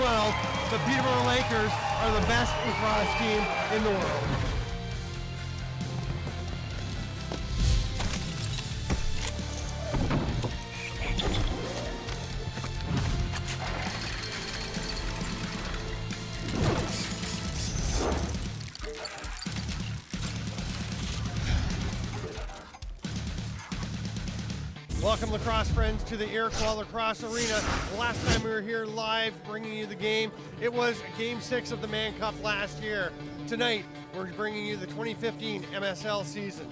2012, the Peterborough Lakers are the best lacrosse team in the world. Welcome, lacrosse friends, to the Iroquois Lacrosse Arena. Last time we were here live bringing you the game, it was Game 6 of the Mann Cup last year. Tonight, we're bringing you the 2015 MSL season.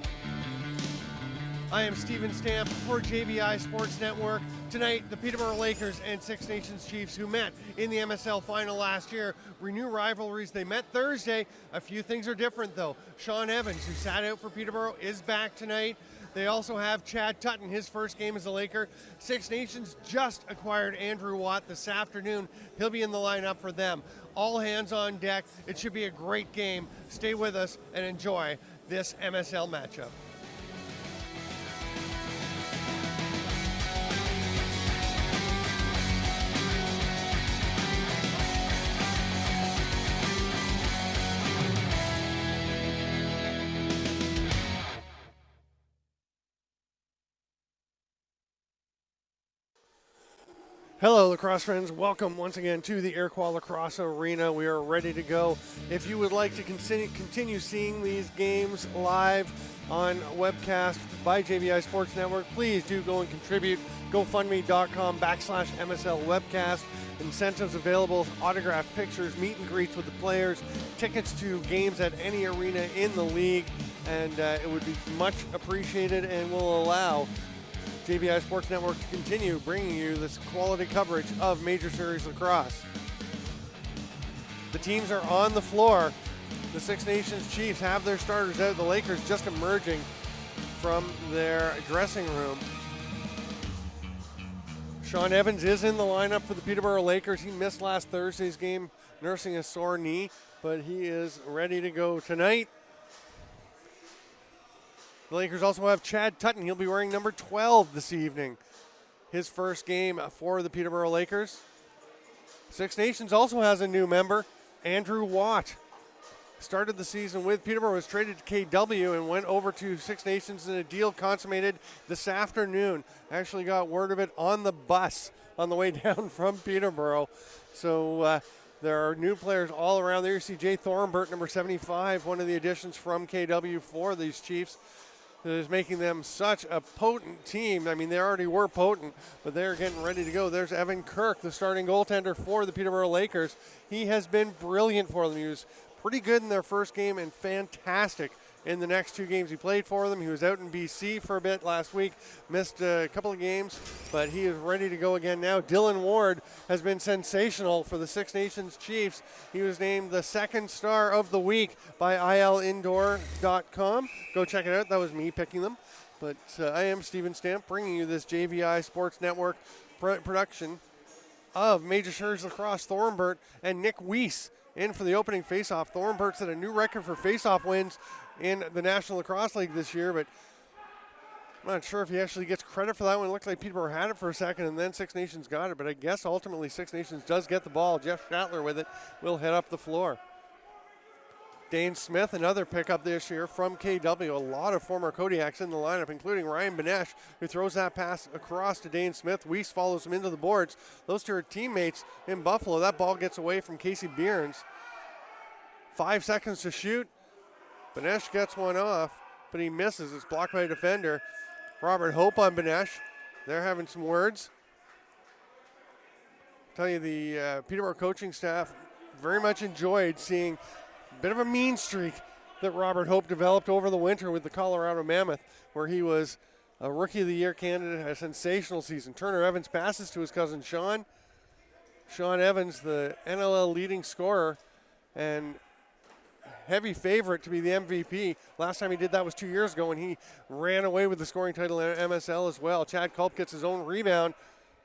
I am Steven Stamp for JVI Sports Network. Tonight, the Peterborough Lakers and Six Nations Chiefs, who met in the MSL final last year, renew rivalries. They met Thursday. A few things are different, though. Sean Evans, who sat out for Peterborough, is back tonight. They also have Chad Tutton, his first game as a Laker. Six Nations just acquired Andrew Watt this afternoon. He'll be in the lineup for them. All hands on deck. It should be a great game. Stay with us and enjoy this MSL matchup. Hello, lacrosse friends. Welcome once again to the Iroquois Lacrosse Arena. We are ready to go. If you would like to continue seeing these games live on webcast by JVI Sports Network, please do go and contribute. GoFundMe.com/MSL webcast. Incentives available, autographed pictures, meet and greets with the players, tickets to games at any arena in the league, and it would be much appreciated and will allow JVI Sports Network to continue bringing you this quality coverage of Major Series Lacrosse. The teams are on the floor. The Six Nations Chiefs have their starters out. The Lakers just emerging from their dressing room. Sean Evans is in the lineup for the Peterborough Lakers. He missed last Thursday's game, nursing a sore knee, but he is ready to go tonight. The Lakers also have Chad Tutton. He'll be wearing number 12 this evening. His first game for the Peterborough Lakers. Six Nations also has a new member, Andrew Watt. Started the season with Peterborough, was traded to KW and went over to Six Nations in a deal consummated this afternoon. Actually got word of it on the bus on the way down from Peterborough. So there are new players all around there. You see Jay Thornbert, number 75, one of the additions from KW for these Chiefs. That is making them such a potent team. I mean, they already were potent, but they're getting ready to go. There's Evan Kirk, the starting goaltender for the Peterborough Lakers. He has been brilliant for them. He was pretty good in their first game and fantastic in the next two games he played for them. He was out in BC for a bit last week, missed a couple of games, but he is ready to go again now. Dylan Ward has been sensational for the Six Nations Chiefs. He was named the second star of the week by ILindoor.com. Go check it out. That was me picking them. But I am Steven Stamp, bringing you this JVI Sports Network production of Major Series Lacrosse. Thornbert and Nick Weiss in for the opening faceoff. Thornbert set a new record for faceoff wins in the National Lacrosse League this year, but I'm not sure if he actually gets credit for that one. It looked like Peterborough had it for a second, and then Six Nations got it, but I guess ultimately Six Nations does get the ball. Jeff Schattler with it will head up the floor. Dane Smith, another pickup this year from KW. A lot of former Kodiaks in the lineup, including Ryan Benesh, who throws that pass across to Dane Smith. Weiss follows him into the boards. Those two are teammates in Buffalo. That ball gets away from Casey Behrens. 5 seconds to shoot. Benesh gets one off, but he misses. It's blocked by a defender. Robert Hope on Benesh. They're having some words. Tell you, the Peterborough coaching staff very much enjoyed seeing a bit of a mean streak that Robert Hope developed over the winter with the Colorado Mammoth, where he was a Rookie of the Year candidate, had a sensational season. Turner Evans passes to his cousin Sean. Sean Evans, the NLL leading scorer, and heavy favorite to be the MVP. Last time he did that was 2 years ago, and he ran away with the scoring title in MSL as well. Chad Culp gets his own rebound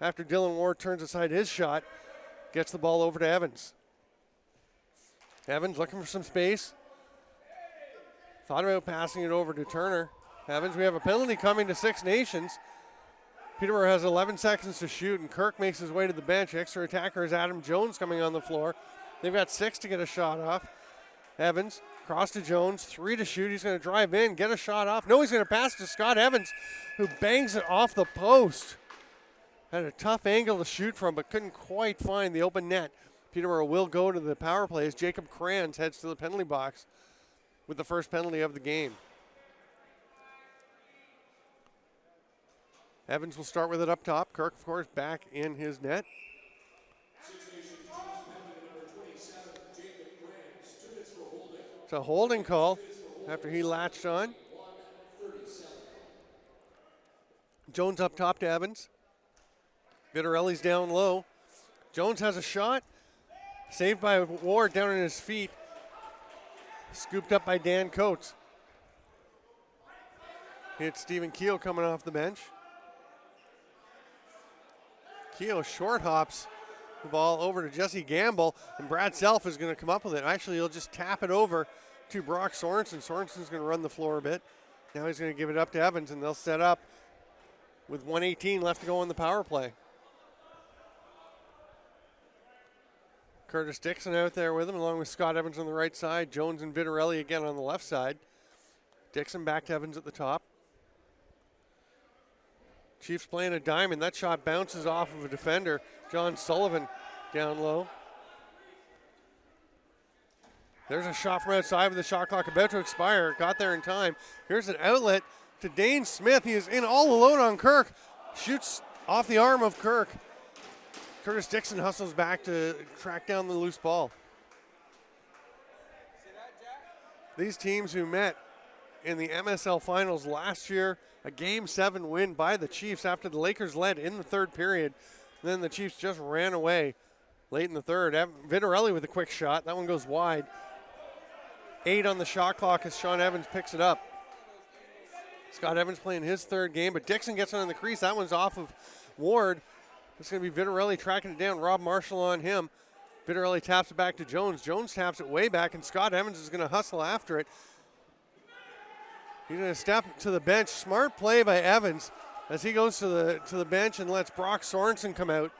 after Dylan Ward turns aside his shot, gets the ball over to Evans. Evans looking for some space. Thought about passing it over to Turner. Evans, we have a penalty coming to Six Nations. Peterborough has 11 seconds to shoot, and Kirk makes his way to the bench. Extra attacker is Adam Jones coming on the floor. They've got 6 to get a shot off. Evans, cross to Jones, 3 to shoot. He's going to drive in, get a shot off. No, he's going to pass to Scott Evans, who bangs it off the post. Had a tough angle to shoot from, but couldn't quite find the open net. Peterborough will go to the power play as Jacob Kranz heads to the penalty box with the first penalty of the game. Evans will start with it up top. Kirk, of course, back in his net. It's a holding call after he latched on. Jones up top to Evans. Vitarelli's down low. Jones has a shot. Saved by Ward down on his feet. Scooped up by Dan Coates. Hit Stephen Keogh coming off the bench. Keogh short hops the ball over to Jesse Gamble, and Brad Self is going to come up with it. Actually, he'll just tap it over to Brock Sorensen. Sorensen's going to run the floor a bit. Now he's going to give it up to Evans, and they'll set up with 1:18 left to go on the power play. Curtis Dixon out there with him, along with Scott Evans on the right side. Jones and Vitarelli again on the left side. Dixon back to Evans at the top. Chiefs playing a diamond. That shot bounces off of a defender. John Sullivan down low. There's a shot from outside with the shot clock about to expire. Got there in time. Here's an outlet to Dane Smith. He is in all alone on Kirk. Shoots off the arm of Kirk. Curtis Dixon hustles back to track down the loose ball. These teams who met in the MSL Finals last year, a Game 7 win by the Chiefs after the Lakers led in the third period. Then the Chiefs just ran away late in the third. Vitarelli with a quick shot. That one goes wide. 8 on the shot clock as Sean Evans picks it up. Scott Evans playing his third game, but Dixon gets on in the crease. That one's off of Ward. It's going to be Vitarelli tracking it down. Rob Marshall on him. Vitarelli taps it back to Jones. Jones taps it way back, and Scott Evans is going to hustle after it. He's going to step to the bench. Smart play by Evans as he goes to the bench and lets Brock Sorensen come out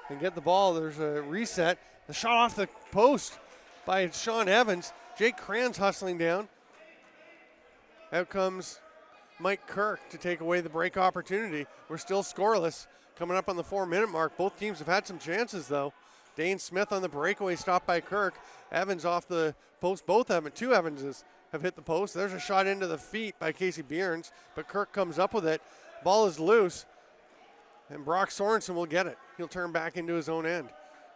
and get the ball. There's a reset. The shot off the post by Sean Evans. Jake Kranz hustling down. Out comes Mike Kirk to take away the break opportunity. We're still scoreless. Coming up on the 4-minute mark. Both teams have had some chances, though. Dane Smith on the breakaway, stopped by Kirk. Evans off the post. Two Evanses have hit the post. There's a shot into the feet by Casey Bierns, but Kirk comes up with it. Ball is loose, and Brock Sorensen will get it. He'll turn back into his own end.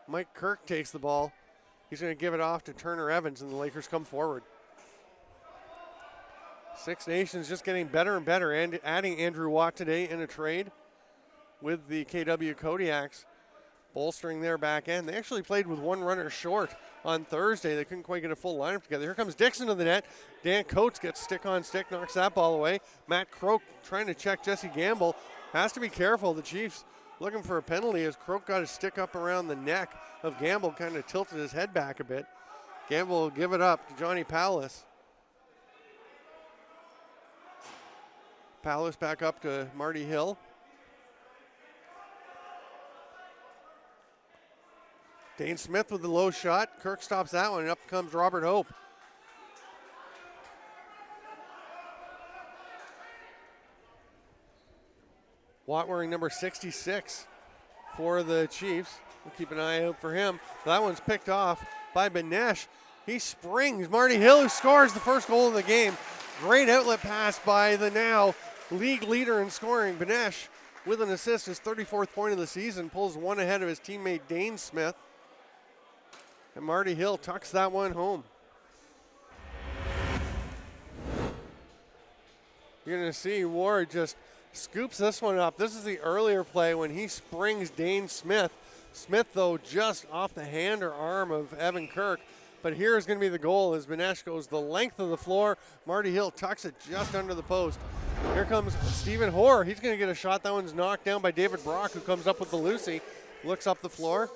Mike Kirk takes the ball. He's going to give it off to Turner Evans, and the Lakers come forward. Six Nations just getting better and better, and adding Andrew Watt today in a trade with the KW Kodiaks, bolstering their back end. They actually played with one runner short on Thursday. They couldn't quite get a full lineup together. Here comes Dixon to the net. Dan Coates gets stick on stick, knocks that ball away. Matt Croak trying to check Jesse Gamble. Has to be careful. The Chiefs looking for a penalty as Croak got his stick up around the neck of Gamble, kind of tilted his head back a bit. Gamble will give it up to Johnny Paulus. Paulus back up to Marty Hill. Dane Smith with the low shot. Kirk stops that one, and up comes Robert Hope. Watt wearing number 66 for the Chiefs. We'll keep an eye out for him. That one's picked off by Benesh. He springs. Marty Hill, who scores the first goal of the game. Great outlet pass by the now league leader in scoring. Benesh with an assist, his 34th point of the season, pulls one ahead of his teammate Dane Smith. And Marty Hill tucks that one home. You're going to see Ward just scoops this one up. This is the earlier play when he springs Dane Smith. Smith, though, just off the hand or arm of Evan Kirk. But here is going to be the goal as Benesh goes the length of the floor. Marty Hill tucks it just under the post. Here comes Stephen Hoare. He's going to get a shot. That one's knocked down by David Brock, who comes up with the Lucy. Looks up the floor.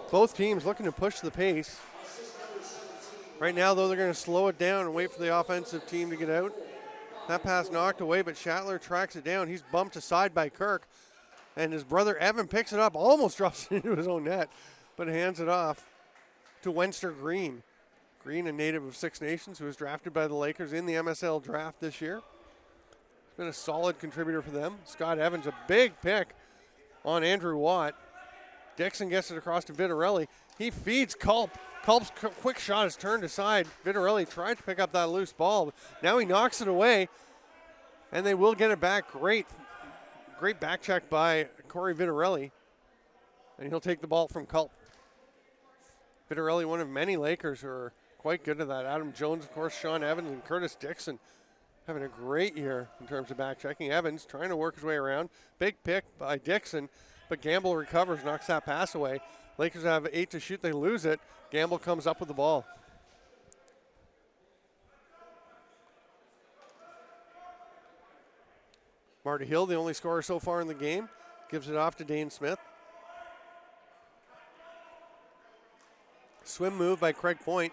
Both teams looking to push the pace. Right now, though, they're going to slow it down and wait for the offensive team to get out. That pass knocked away, but Schattler tracks it down. He's bumped aside by Kirk, and his brother Evan picks it up, almost drops it into his own net, but hands it off to Wenster Green. Green, a native of Six Nations, who was drafted by the Lakers in the MSL draft this year. He's been a solid contributor for them. Scott Evans, a big pick on Andrew Watt. Dixon gets it across to Vitarelli. He feeds Culp. Culp's quick shot is turned aside. Vitarelli tried to pick up that loose ball. Now he knocks it away, and they will get it back. Great back check by Corey Vitarelli, and he'll take the ball from Culp. Vitarelli, one of many Lakers who are quite good at that. Adam Jones, of course, Sean Evans, and Curtis Dixon having a great year in terms of back checking. Evans trying to work his way around. Big pick by Dixon, but Gamble recovers, knocks that pass away. Lakers have 8 to shoot. They lose it. Gamble comes up with the ball. Marty Hill, the only scorer so far in the game, gives it off to Dane Smith. Swim move by Craig Point.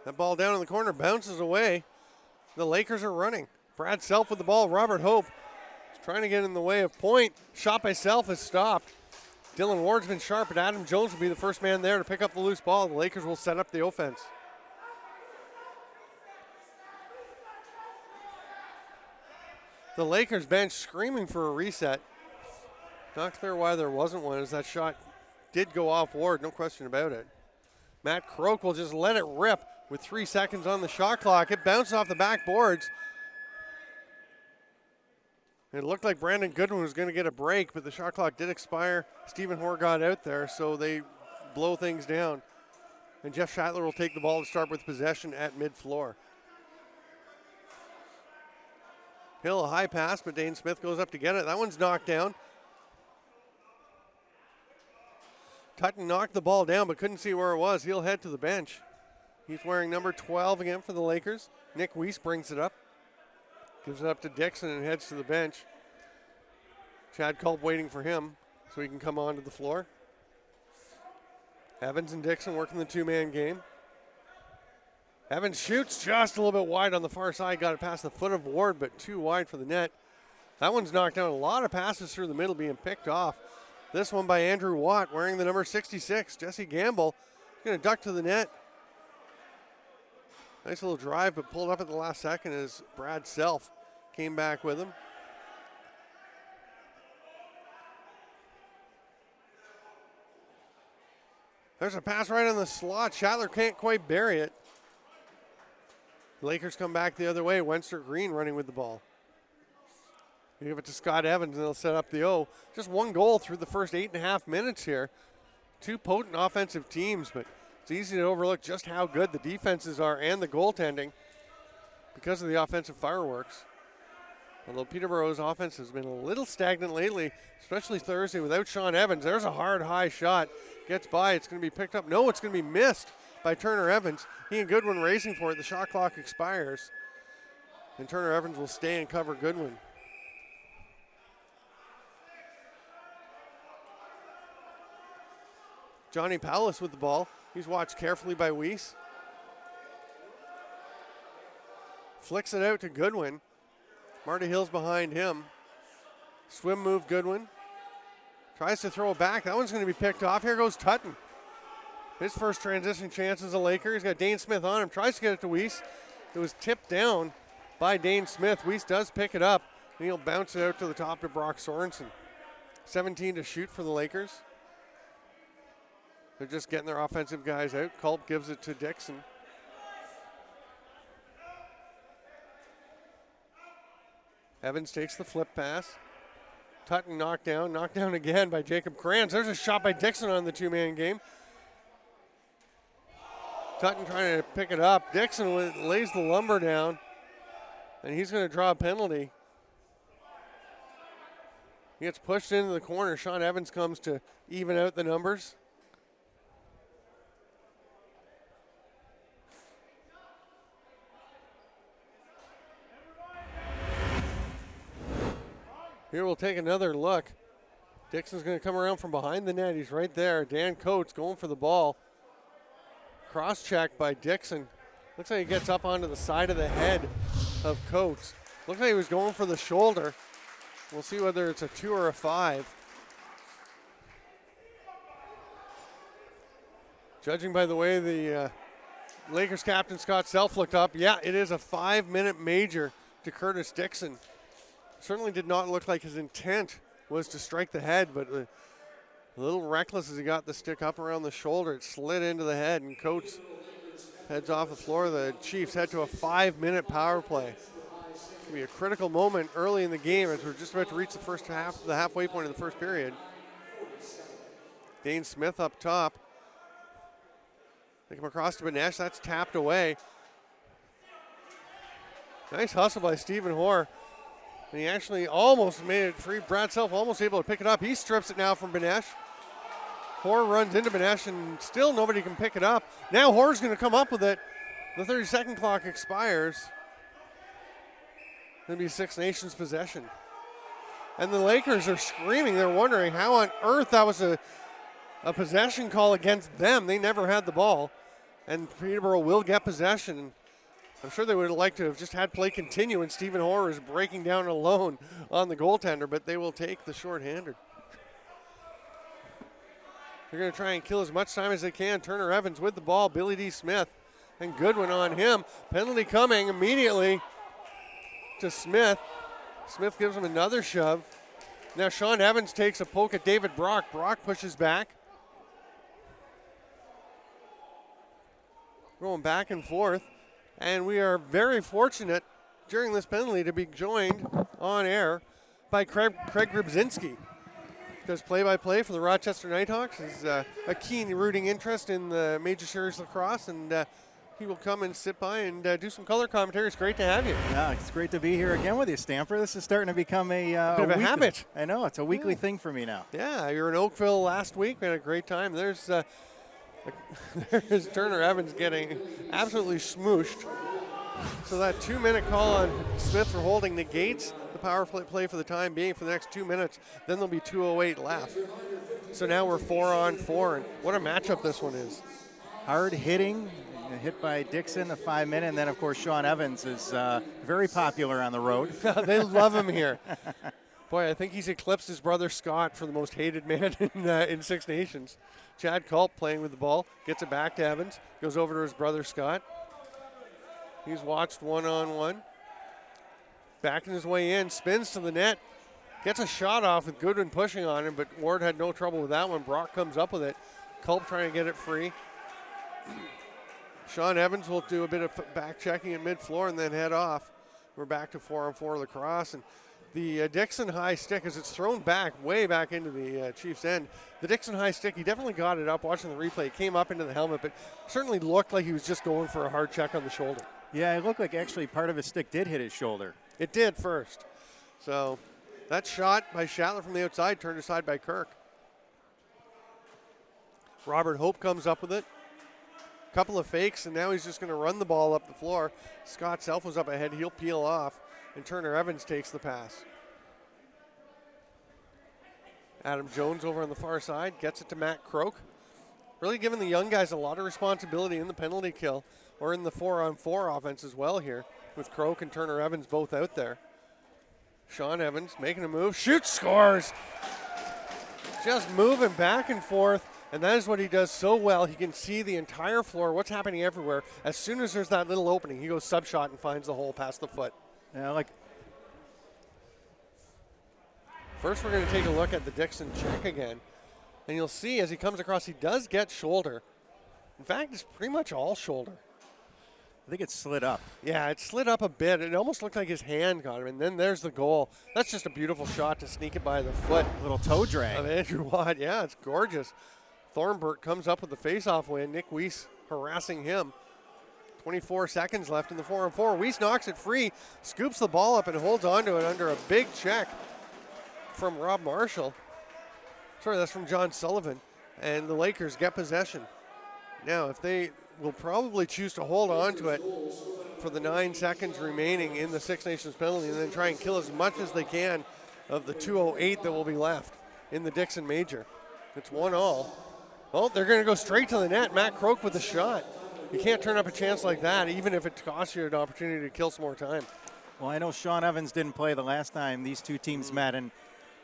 That ball down in the corner bounces away. The Lakers are running. Brad Self with the ball. Robert Hope is trying to get in the way of Point. Shot by Self is stopped. Dylan Ward's been sharp, but Adam Jones will be the first man there to pick up the loose ball. The Lakers will set up the offense. The Lakers bench screaming for a reset. Not clear why there wasn't one, as that shot did go off Ward, no question about it. Matt Croak will just let it rip with 3 seconds on the shot clock. It bounced off the backboards. It looked like Brandon Goodwin was going to get a break, but the shot clock did expire. Stephen Hoare got out there, so they blow things down. And Jeff Schattler will take the ball to start with possession at mid-floor. Hill, a high pass, but Dane Smith goes up to get it. That one's knocked down. Tutton knocked the ball down, but couldn't see where it was. He'll head to the bench. He's wearing number 12 again for the Lakers. Nick Weiss brings it up. Gives it up to Dixon and heads to the bench. Chad Culp waiting for him so he can come onto the floor. Evans and Dixon working the two-man game. Evans shoots just a little bit wide on the far side. Got it past the foot of Ward, but too wide for the net. That one's knocked down. A lot of passes through the middle being picked off. This one by Andrew Watt wearing the number 66. Jesse Gamble going to duck to the net. Nice little drive, but pulled up at the last second as Brad Self came back with him. There's a pass right on the slot. Schattler can't quite bury it. Lakers come back the other way. Wenster Green running with the ball. They give it to Scott Evans, and they'll set up the O. Just one goal through the first 8.5 minutes here. Two potent offensive teams, but it's easy to overlook just how good the defenses are and the goaltending because of the offensive fireworks. Although Peterborough's offense has been a little stagnant lately, especially Thursday without Sean Evans. There's a hard, high shot. Gets by. It's going to be picked up. No, it's going to be missed by Turner Evans. He and Goodwin racing for it. The shot clock expires. And Turner Evans will stay and cover Goodwin. Johnny Paulus with the ball. He's watched carefully by Weiss. Flicks it out to Goodwin. Marty Hill's behind him. Swim move Goodwin. Tries to throw it back. That one's going to be picked off. Here goes Tutton. His first transition chance as a Laker. He's got Dane Smith on him. Tries to get it to Weiss. It was tipped down by Dane Smith. Weiss does pick it up, and he'll bounce it out to the top to Brock Sorensen. 17 to shoot for the Lakers. They're just getting their offensive guys out. Culp gives it to Dixon. Evans takes the flip pass. Tutton knocked down again by Jacob Kranz. There's a shot by Dixon on the two-man game. Tutton trying to pick it up. Dixon lays the lumber down, and he's going to draw a penalty. He gets pushed into the corner. Sean Evans comes to even out the numbers. Here we'll take another look. Dixon's going to come around from behind the net. He's right there. Dan Coates going for the ball. Cross check by Dixon. Looks like he gets up onto the side of the head of Coates. Looks like he was going for the shoulder. We'll see whether it's a 2 or a 5. Judging by the way the Lakers captain Scott Self looked up, yeah, it is a 5-minute major to Curtis Dixon. Certainly did not look like his intent was to strike the head, but a little reckless as he got the stick up around the shoulder. It slid into the head, and Coates heads off the floor. The Chiefs head to a 5-minute power play. It's going to be a critical moment early in the game as we're just about to reach the first half, the halfway point of the first period. Dane Smith up top. They come across to Benesh. That's tapped away. Nice hustle by Stephen Hoare. And he actually almost made it free. Brad Self almost able to pick it up. He strips it now from Benesh. Hoare runs into Benesh, and still nobody can pick it up. Now Hoare's going to come up with it. The 30-second clock expires. Going to be Six Nations possession. And the Lakers are screaming. They're wondering how on earth that was a possession call against them. They never had the ball. And Peterborough will get possession. I'm sure they would have liked to have just had play continue, and Stephen Hoare is breaking down alone on the goaltender, but they will take the shorthander. They're going to try and kill as much time as they can. Turner Evans with the ball. Billy D. Smith. And Goodwin on him. Penalty coming immediately to Smith. Smith gives him another shove. Now Sean Evans takes a poke at David Brock. Brock pushes back. Going back and forth. And we are very fortunate during this penalty to be joined on air by Craig Grabzinski. Does play-by-play for the Rochester Nighthawks. Is a keen rooting interest in the Major Series Lacrosse, and he will come and sit by and do some color commentary. It's great to have you. Yeah, it's great to be here again with you, Stamper. This is starting to become a bit of a habit. I know, it's a weekly thing for me now. Yeah, you were in Oakville last week. We had a great time. There's Turner Evans getting absolutely smooshed. So that 2-minute call on Smith for holding negates the power play for the time being for the next 2 minutes. Then there'll be 2:08 left. So now we're 4-on-4, and what a matchup this one is. Hard hitting, hit by Dixon, a 5-minute, and then of course Sean Evans is very popular on the road. They love him here. Boy, I think he's eclipsed his brother Scott for the most hated man in Six Nations. Chad Culp playing with the ball, gets it back to Evans, goes over to his brother Scott. He's watched one-on-one. Backing his way in, spins to the net, gets a shot off with Goodwin pushing on him, but Ward had no trouble with that one. Brock comes up with it. Culp trying to get it free. Sean Evans will do a bit of back checking at mid-floor and then head off. We're back to 4-on-4 lacrosse, and the Dixon high stick, as it's thrown back, way back into the Chiefs' end. The Dixon high stick, he definitely got it up watching the replay. It came up into the helmet, but certainly looked like he was just going for a hard check on the shoulder. Yeah, it looked like actually part of his stick did hit his shoulder. It did first. So that shot by Shatler from the outside turned aside by Kirk. Robert Hope comes up with it. Couple of fakes, and now he's just going to run the ball up the floor. Scott Self was up ahead. He'll peel off, and Turner Evans takes the pass. Adam Jones over on the far side gets it to Matt Croak. Really giving the young guys a lot of responsibility in the penalty kill, or in the 4-on-4 offense as well here, with Croak and Turner Evans both out there. Sean Evans making a move, shoots, scores! Just moving back and forth. And that is what he does so well. He can see the entire floor, what's happening everywhere. As soon as there's that little opening, he goes sub-shot and finds the hole past the foot. Yeah, like. First, we're going to take a look at the Dixon check again. And you'll see as he comes across, he does get shoulder. In fact, it's pretty much all shoulder. I think it slid up. Yeah, it slid up a bit. It almost looked like his hand got him. And then there's the goal. That's just a beautiful shot to sneak it by the foot. A little toe drag. Of Andrew Watt. Yeah, it's gorgeous. Thornburg comes up with the face-off win. Nick Weiss harassing him. 24 seconds left in the 4-on-4. Weiss knocks it free, scoops the ball up and holds onto it under a big check from Rob Marshall. Sorry, that's from John Sullivan. And the Lakers get possession. Now, if they will probably choose to hold on to it for the 9 seconds remaining in the Six Nations penalty and then try and kill as much as they can of the 2:08 that will be left in the Dixon Major. It's 1-all. Well, they're going to go straight to the net. Matt Croak with the shot. You can't turn up a chance like that, even if it costs you an opportunity to kill some more time. Well, I know Sean Evans didn't play the last time these two teams met, and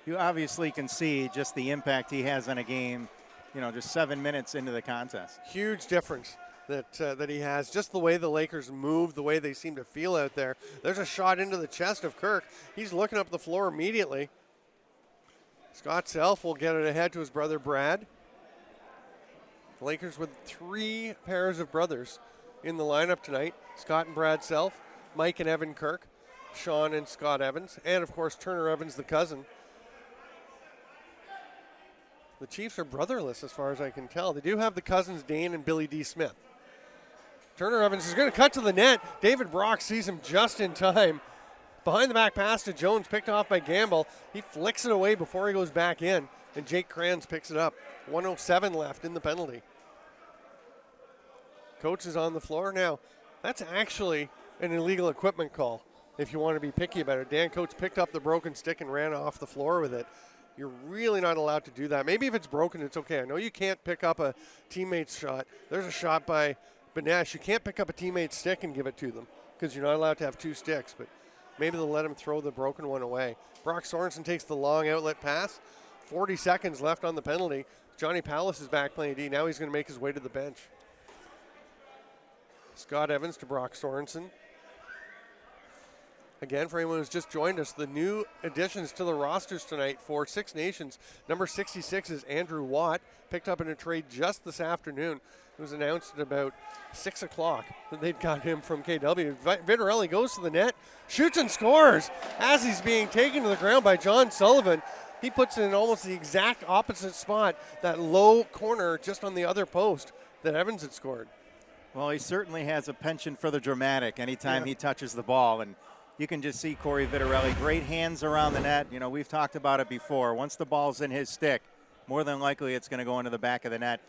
you obviously can see just the impact he has on a game, just 7 minutes into the contest. Huge difference that he has. Just the way the Lakers move, the way they seem to feel out there. There's a shot into the chest of Kirk. He's looking up the floor immediately. Scott Self will get it ahead to his brother Brad. The Lakers with 3 pairs of brothers in the lineup tonight. Scott and Brad Self, Mike and Evan Kirk, Sean and Scott Evans, and of course Turner Evans, the cousin. The Chiefs are brotherless as far as I can tell. They do have the cousins Dane and Billy D. Smith. Turner Evans is going to cut to the net. David Brock sees him just in time. Behind the back pass to Jones, picked off by Gamble. He flicks it away before he goes back in, and Jake Kranz picks it up. 1:07 left in the penalty. Coach is on the floor now. That's actually an illegal equipment call, if you want to be picky about it. Dan Coates picked up the broken stick and ran off the floor with it. You're really not allowed to do that. Maybe if it's broken, it's okay. I know you can't pick up a teammate's shot. There's a shot by Benesh. You can't pick up a teammate's stick and give it to them because you're not allowed to have 2 sticks, but maybe they'll let him throw the broken one away. Brock Sorensen takes the long outlet pass. 40 seconds left on the penalty. Johnny Pallas is back playing D. Now he's going to make his way to the bench. Scott Evans to Brock Sorensen. Again, for anyone who's just joined us, the new additions to the rosters tonight for Six Nations. Number 66 is Andrew Watt, picked up in a trade just this afternoon. It was announced at about 6 o'clock that they'd got him from KW. Vitarelli goes to the net, shoots and scores as he's being taken to the ground by John Sullivan. He puts it in almost the exact opposite spot, that low corner just on the other post that Evans had scored. Well, he certainly has a penchant for the dramatic anytime he touches the ball, and you can just see Corey Vitarelli, great hands around the net. We've talked about it before. Once the ball's in his stick, more than likely it's going to go into the back of the net.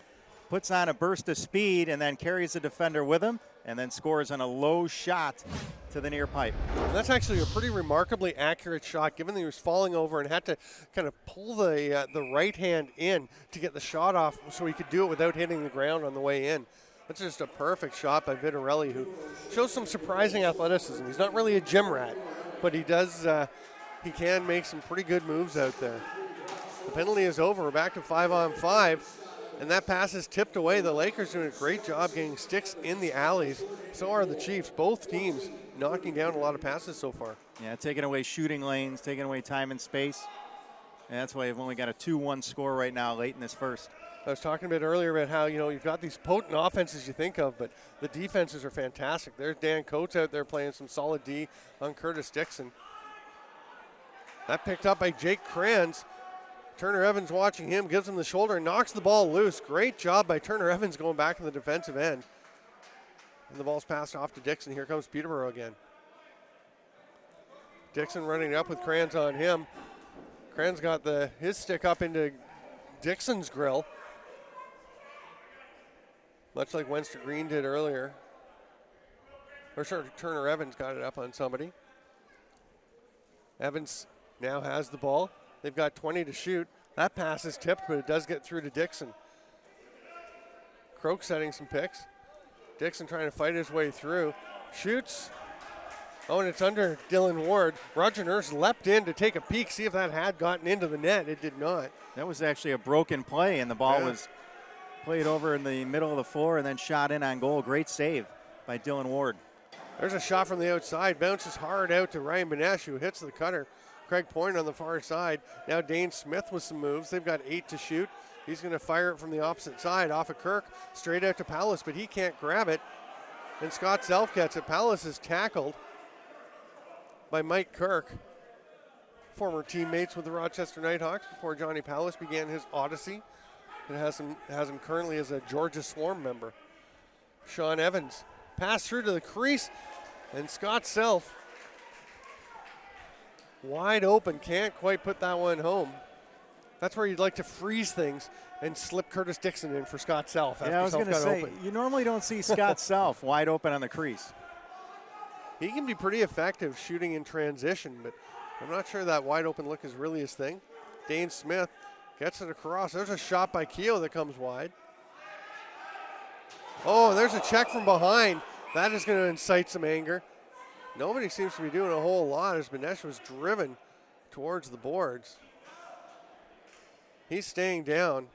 Puts on a burst of speed and then carries the defender with him and then scores on a low shot to the near pipe. And that's actually a pretty remarkably accurate shot, given that he was falling over and had to kind of pull the right hand in to get the shot off so he could do it without hitting the ground on the way in. That's just a perfect shot by Vitarelli, who shows some surprising athleticism. He's not really a gym rat, but he can make some pretty good moves out there. The penalty is over. We're back to 5-on-5, and that pass is tipped away. The Lakers doing a great job getting sticks in the alleys. So are the Chiefs. Both teams knocking down a lot of passes so far. Yeah, taking away shooting lanes, taking away time and space. And that's why you've only got a 2-1 score right now late in this first. I was talking a bit earlier about how, you've got these potent offenses you think of, but the defenses are fantastic. There's Dan Coates out there playing some solid D on Curtis Dixon. That picked up by Jake Kranz. Turner Evans watching him, gives him the shoulder and knocks the ball loose. Great job by Turner Evans going back in the defensive end. And the ball's passed off to Dixon. Here comes Peterborough again. Dixon running up with Kranz on him. Kranz got his stick up into Dixon's grill, much like Wenster Green did earlier. Or sorry, Turner Evans got it up on somebody. Evans now has the ball. They've got 20 to shoot. That pass is tipped, but it does get through to Dixon. Croak setting some picks. Dixon trying to fight his way through. Shoots. Oh, and it's under Dylan Ward. Roger Nurse leapt in to take a peek, see if that had gotten into the net. It did not. That was actually a broken play, and the ball was played over in the middle of the floor and then shot in on goal. Great save by Dylan Ward. There's a shot from the outside. Bounces hard out to Ryan Benesh, who hits the cutter. Craig Point on the far side. Now Dane Smith with some moves. They've got 8 to shoot. He's going to fire it from the opposite side off of Kirk, straight out to Pallas, but he can't grab it. And Scott Self gets it. Pallas is tackled by Mike Kirk, former teammates with the Rochester Nighthawks before Johnny Pallas began his odyssey. It has him currently as a Georgia Swarm member. Sean Evans pass through to the crease, and Scott Self wide open, can't quite put that one home. That's where you'd like to freeze things and slip Curtis Dixon in for Scott Self. Yeah, I was going to say, you normally don't see Scott Self wide open on the crease. He can be pretty effective shooting in transition, but I'm not sure that wide open look is really his thing. Dane Smith gets it across. There's a shot by Keogh that comes wide. Oh, there's a check from behind. That is going to incite some anger. Nobody seems to be doing a whole lot as Benesh was driven towards the boards. He's staying down.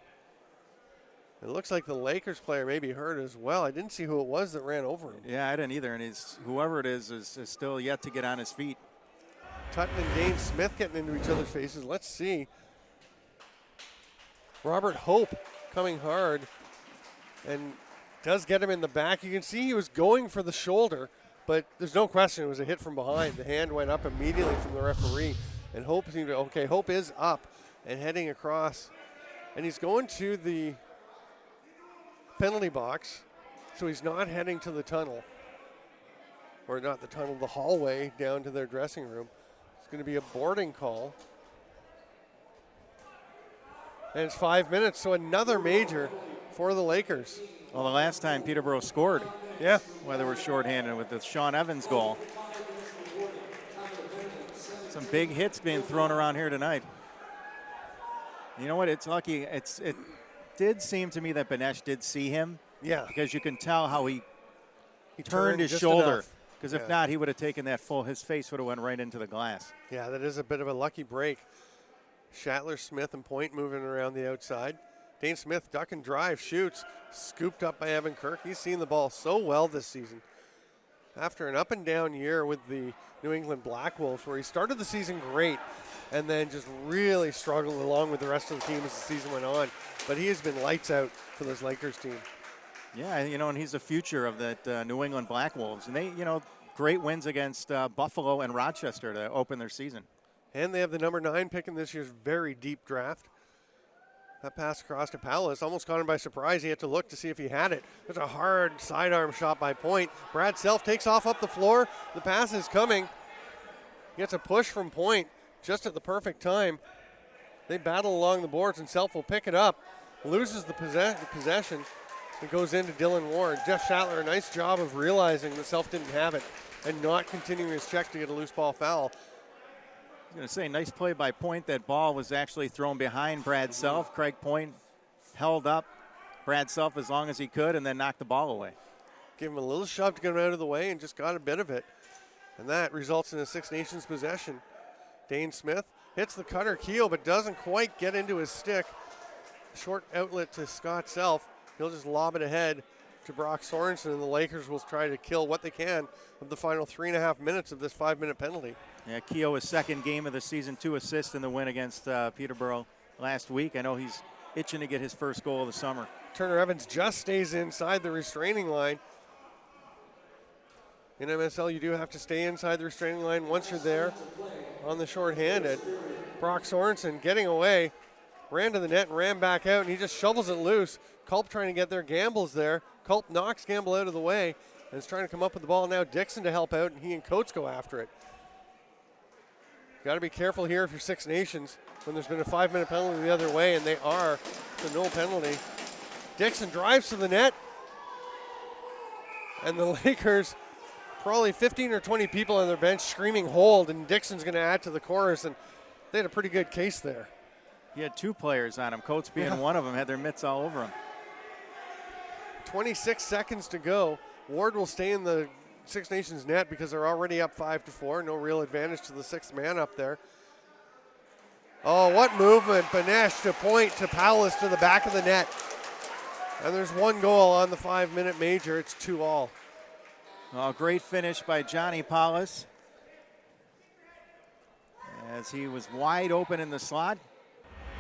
It looks like the Lakers player may be hurt as well. I didn't see who it was that ran over him. Yeah, I didn't either, and whoever it is still yet to get on his feet. Tutton and Dane Smith getting into each other's faces. Let's see. Robert Hope coming hard and does get him in the back. You can see he was going for the shoulder, but there's no question it was a hit from behind. The hand went up immediately from the referee, and Hope seemed to, okay, Hope is up and heading across, and he's going to the penalty box, so he's not heading to the tunnel, or not the tunnel, the hallway down to their dressing room. It's going to be a boarding call. And it's 5 minutes, so another major for the Lakers. Well, the last time Peterborough scored, yeah, whether they were shorthanded with the Sean Evans goal. Some big hits being thrown around here tonight. You know what? It's lucky. It did seem to me that Benesh did see him. Yeah. Because you can tell how he turned his shoulder. Because if not, he would have taken that full. His face would have went right into the glass. Yeah, that is a bit of a lucky break. Shatler, Smith, and Point moving around the outside. Dane Smith, duck and drive, shoots. Scooped up by Evan Kirk. He's seen the ball so well this season. After an up and down year with the New England Black Wolves, where he started the season great and then just really struggled along with the rest of the team as the season went on. But he has been lights out for this Lakers team. Yeah, and he's the future of that New England Black Wolves. And they, great wins against Buffalo and Rochester to open their season. And they have the number 9 pick in this year's very deep draft. That pass across to Paulus almost caught him by surprise. He had to look to see if he had it. There's a hard sidearm shot by Point. Brad Self takes off up the floor. The pass is coming. Gets a push from Point just at the perfect time. They battle along the boards, and Self will pick it up. Loses the possession. It goes into Dylan Ward. Jeff Shatler, a nice job of realizing that Self didn't have it and not continuing his check to get a loose ball foul. I was going to say, nice play by Point. That ball was actually thrown behind Brad Self. Craig Point held up Brad Self as long as he could and then knocked the ball away. Gave him a little shove to get him out of the way and just got a bit of it. And that results in a Six Nations possession. Dane Smith hits the cutter keel but doesn't quite get into his stick. Short outlet to Scott Self. He'll just lob it ahead to Brock Sorensen, and the Lakers will try to kill what they can of the final 3.5 minutes of this 5-minute penalty. Yeah, Keogh, his second game of the season, 2 assists in the win against Peterborough last week. I know he's itching to get his first goal of the summer. Turner Evans just stays inside the restraining line. In MSL, you do have to stay inside the restraining line once you're there on the shorthanded. Brock Sorensen getting away, ran to the net and ran back out, and he just shovels it loose. Culp trying to get there. Gamble's there. Culp knocks Gamble out of the way and is trying to come up with the ball now. Dixon to help out, and he and Coates go after it. Got to be careful here if you're Six Nations when there's been a 5-minute penalty the other way, and they are. So no penalty. Dixon drives to the net, and the Lakers, probably 15 or 20 people on their bench screaming hold, and Dixon's going to add to the chorus, and they had a pretty good case there. He had 2 players on him. Coates being one of them, had their mitts all over him. 26 seconds to go. Ward will stay in the Six Nations net because they're already up 5-4. No real advantage to the 6th man up there. Oh, what movement. Benesh to Point to Paulus to the back of the net. And there's 1 goal on the 5-minute major. It's 2-all. Oh, great finish by Johnny Paulus. As he was wide open in the slot.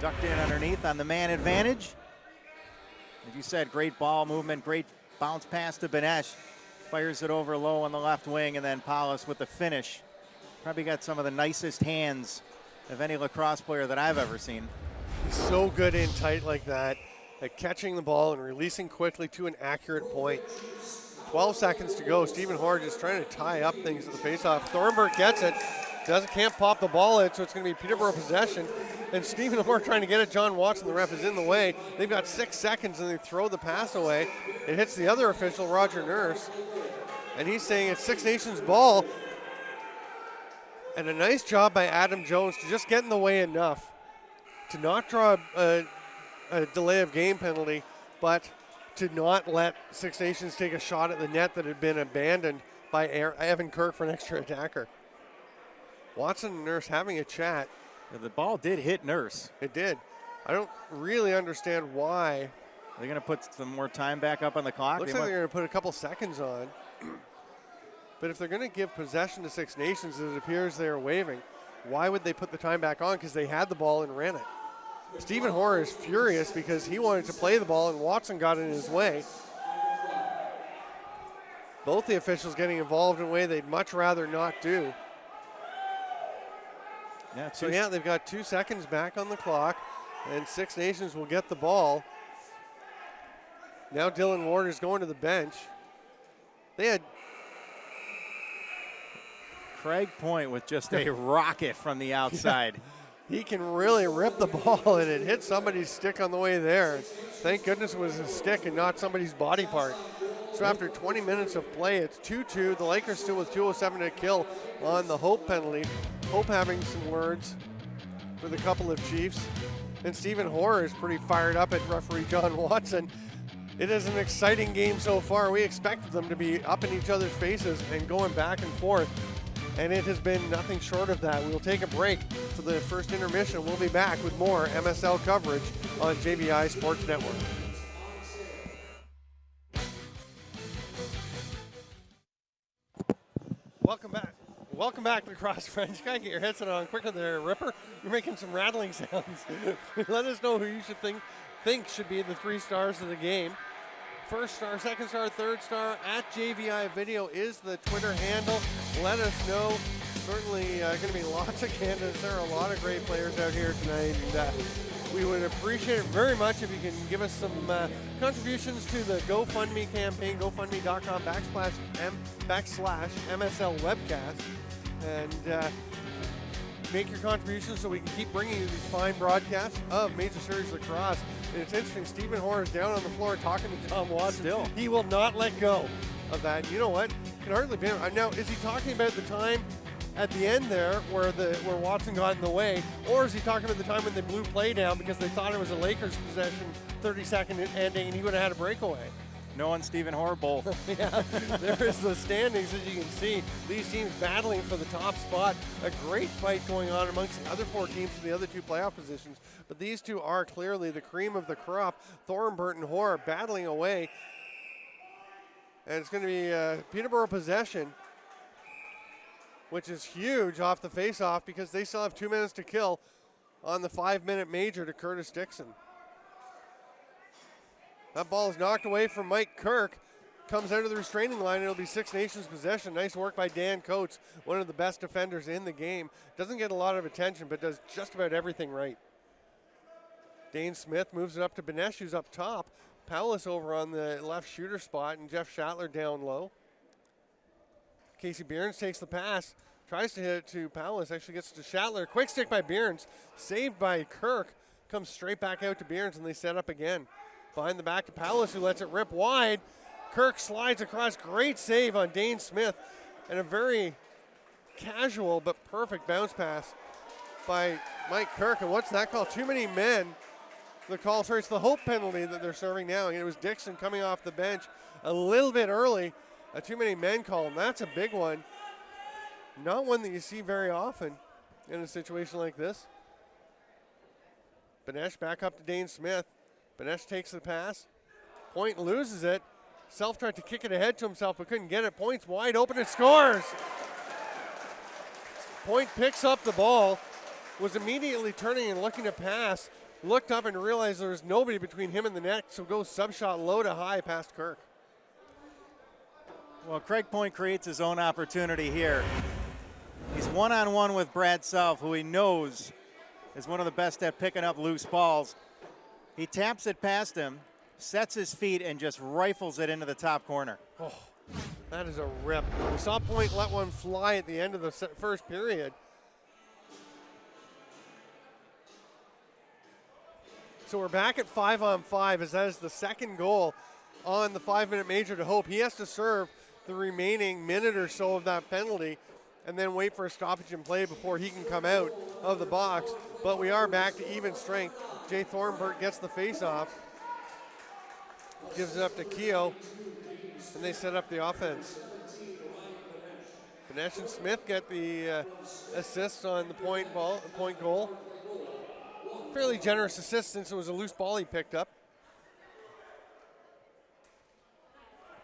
Ducked in underneath on the man advantage. As you said, great ball movement, great bounce pass to Benesh. Fires it over low on the left wing, and then Paulus with the finish. Probably got some of the nicest hands of any lacrosse player that I've ever seen. He's so good in tight like that at catching the ball and releasing quickly to an accurate point. 12 seconds to go. Stephen Horde is trying to tie up things at the faceoff. Thornburg gets it. Can't pop the ball in, so it's going to be Peterborough possession. And Stephen Moore trying to get it. John Watson, the ref, is in the way. They've got 6 seconds, and they throw the pass away. It hits the other official, Roger Nurse. And he's saying it's Six Nations ball. And a nice job by Adam Jones to just get in the way enough to not draw a delay of game penalty, but to not let Six Nations take a shot at the net that had been abandoned by Evan Kirk for an extra attacker. Watson and Nurse having a chat. Yeah, the ball did hit Nurse. It did. I don't really understand why. They're going to put some more time back up on the clock. Looks like they're going to put a couple seconds on. But if they're going to give possession to Six Nations, it appears they're waving. Why would they put the time back on? Because they had the ball and ran it. Stephen Hoare is furious because he wanted to play the ball and Watson got in his way. Both the officials getting involved in a way they'd much rather not do. Yeah, so yeah, they've got 2 seconds back on the clock, and Six Nations will get the ball. Now Dylan Ward is going to the bench. They had Craig Point with just a rocket from the outside. He can really rip the ball, and it hit somebody's stick on the way there. Thank goodness it was a stick and not somebody's body part. So after 20 minutes of play, it's 2-2. The Lakers still with 2:07 to kill on the Hope penalty. Hope having some words with a couple of Chiefs. And Stephen Hoare is pretty fired up at referee John Watson. It is an exciting game so far. We expected them to be up in each other's faces and going back and forth. And it has been nothing short of that. We'll take a break for the first intermission. We'll be back with more MSL coverage on JVI Sports Network. Welcome back. Welcome back, Lacrosse friends. You gotta get your headset on quicker there, Ripper. You're making some rattling sounds. Let us know who you should think should be the 3 stars of the game. First star, second star, third star at JVI Video is the Twitter handle. Let us know. Certainly going to be lots of candidates. There are a lot of great players out here tonight. And we would appreciate it very much if you can give us some contributions to the GoFundMe campaign, gofundme.com/MSL webcast. And make your contributions so we can keep bringing you these fine broadcasts of Major Series Lacrosse. And it's interesting, Stephen Hoare is down on the floor talking to Tom Watson. Still. He will not let go of that. You know what? Can hardly be. Now, is he talking about the time at the end there where Watson got in the way, or is he talking about the time when they blew play down because they thought it was a Lakers possession, 30-second ending, and he would have had a breakaway? No on Stephen Hoare, both. Yeah, there is the standings, as you can see. These teams battling for the top spot. A great fight going on amongst the other 4 teams in the other 2 playoff positions. But these 2 are clearly the cream of the crop. Thornburn and Hoare battling away. And it's going to be Peterborough possession, which is huge off the face-off because they still have 2 minutes to kill on the 5-minute major to Curtis Dixon. That ball is knocked away from Mike Kirk. Comes out of the restraining line. It'll be Six Nations possession. Nice work by Dan Coates, one of the best defenders in the game. Doesn't get a lot of attention, but does just about everything right. Dane Smith moves it up to Benesh, who's up top. Paulus over on the left shooter spot, and Jeff Schattler down low. Casey Behrens takes the pass, tries to hit it to Paulus, actually gets to Schattler. Quick stick by Behrens, saved by Kirk. Comes straight back out to Behrens, and they set up again. Behind the back to Paulus, who lets it rip wide. Kirk slides across. Great save on Dane Smith. And a very casual but perfect bounce pass by Mike Kirk. And what's that call? Too many men. The call, sorry, it's the Hope penalty that they're serving now. And it was Dixon coming off the bench a little bit early. A too many men call, and that's a big one. Not one that you see very often in a situation like this. Benesh back up to Dane Smith. Benesh takes the pass. Point loses it. Self tried to kick it ahead to himself but couldn't get it. Point's wide open and scores. Point picks up the ball, was immediately turning and looking to pass, looked up and realized there was nobody between him and the net, so goes sub-shot low to high past Kirk. Well, Craig Point creates his own opportunity here. He's one-on-one with Brad Self, who he knows is one of the best at picking up loose balls. He taps it past him, sets his feet, and just rifles it into the top corner. Oh, that is a rip. We saw Point let one fly at the end of the first period. So we're back at 5-on-5 as that is the second goal on the 5-minute major to Hope. He has to serve the remaining minute or so of that penalty and then wait for a stoppage in play before he can come out of the box. But we are back to even strength. Jay Thornburg gets the face-off. Gives it up to Keogh, and they set up the offense. Benesh and Smith get the assist on the point goal. Fairly generous assist since it was a loose ball he picked up.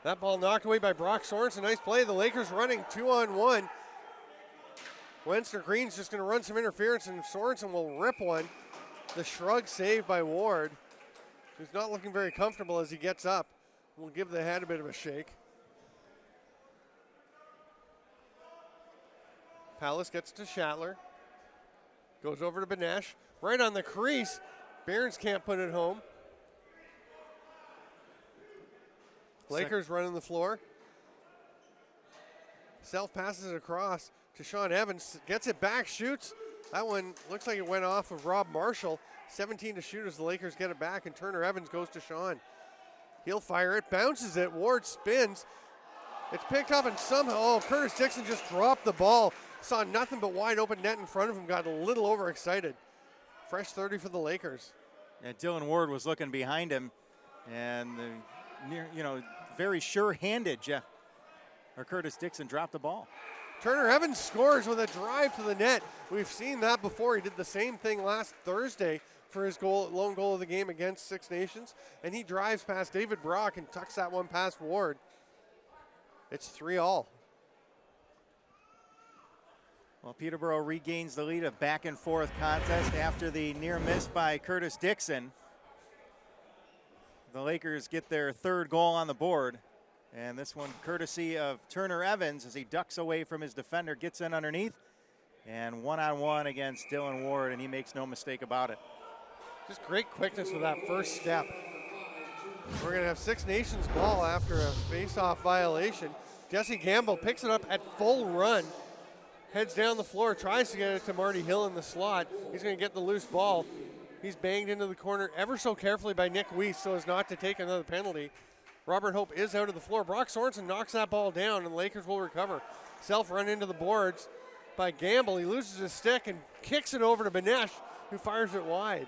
That ball knocked away by Brock Sorensen. Nice play. The Lakers running 2-on-1. Wenster Green's just going to run some interference, and Sorensen will rip one. The shrug saved by Ward, who's not looking very comfortable as he gets up. We'll give the head a bit of a shake. Palace gets to Shatler. Goes over to Benesh. Right on the crease. Barons can't put it home. Lakers running the floor. Self passes it across to Sean Evans. Gets it back, shoots. That one looks like it went off of Rob Marshall. 17 to shoot as the Lakers get it back, and Turner Evans goes to Sean. He'll fire it, bounces it. Ward spins. It's picked up, and somehow, Curtis Dixon just dropped the ball. Saw nothing but wide open net in front of him. Got a little overexcited. Fresh 30 for the Lakers. Yeah, Dylan Ward was looking behind him, and very sure-handed Curtis Dixon dropped the ball. Turner Evans scores with a drive to the net. We've seen that before. He did the same thing last Thursday for his lone goal of the game against Six Nations, and he drives past David Brock and tucks that one past Ward. It's 3-all. Well, Peterborough regains the lead, a back-and-forth contest after the near miss by Curtis Dixon. The Lakers get their third goal on the board, and this one courtesy of Turner Evans as he ducks away from his defender, gets in underneath, and one-on-one against Dylan Ward, and he makes no mistake about it. Just great quickness with that first step. We're going to have Six Nations ball after a face-off violation. Jesse Gamble picks it up at full run, heads down the floor, tries to get it to Marty Hill in the slot. He's going to get the loose ball. He's banged into the corner ever so carefully by Nick Weiss so as not to take another penalty. Robert Hope is out of the floor. Brock Sorensen knocks that ball down, and the Lakers will recover. Self run into the boards by Gamble. He loses his stick and kicks it over to Benesh, who fires it wide.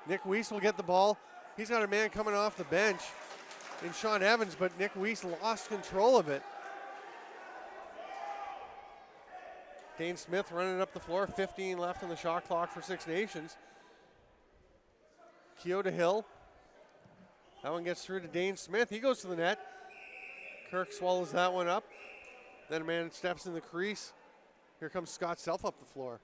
Nick Weiss will get the ball. He's got a man coming off the bench in Sean Evans, but Nick Weiss lost control of it. Dane Smith running up the floor, 15 left on the shot clock for Six Nations. Keogh to Hill. That one gets through to Dane Smith. He goes to the net. Kirk swallows that one up. Then a man steps in the crease. Here comes Scott Self up the floor.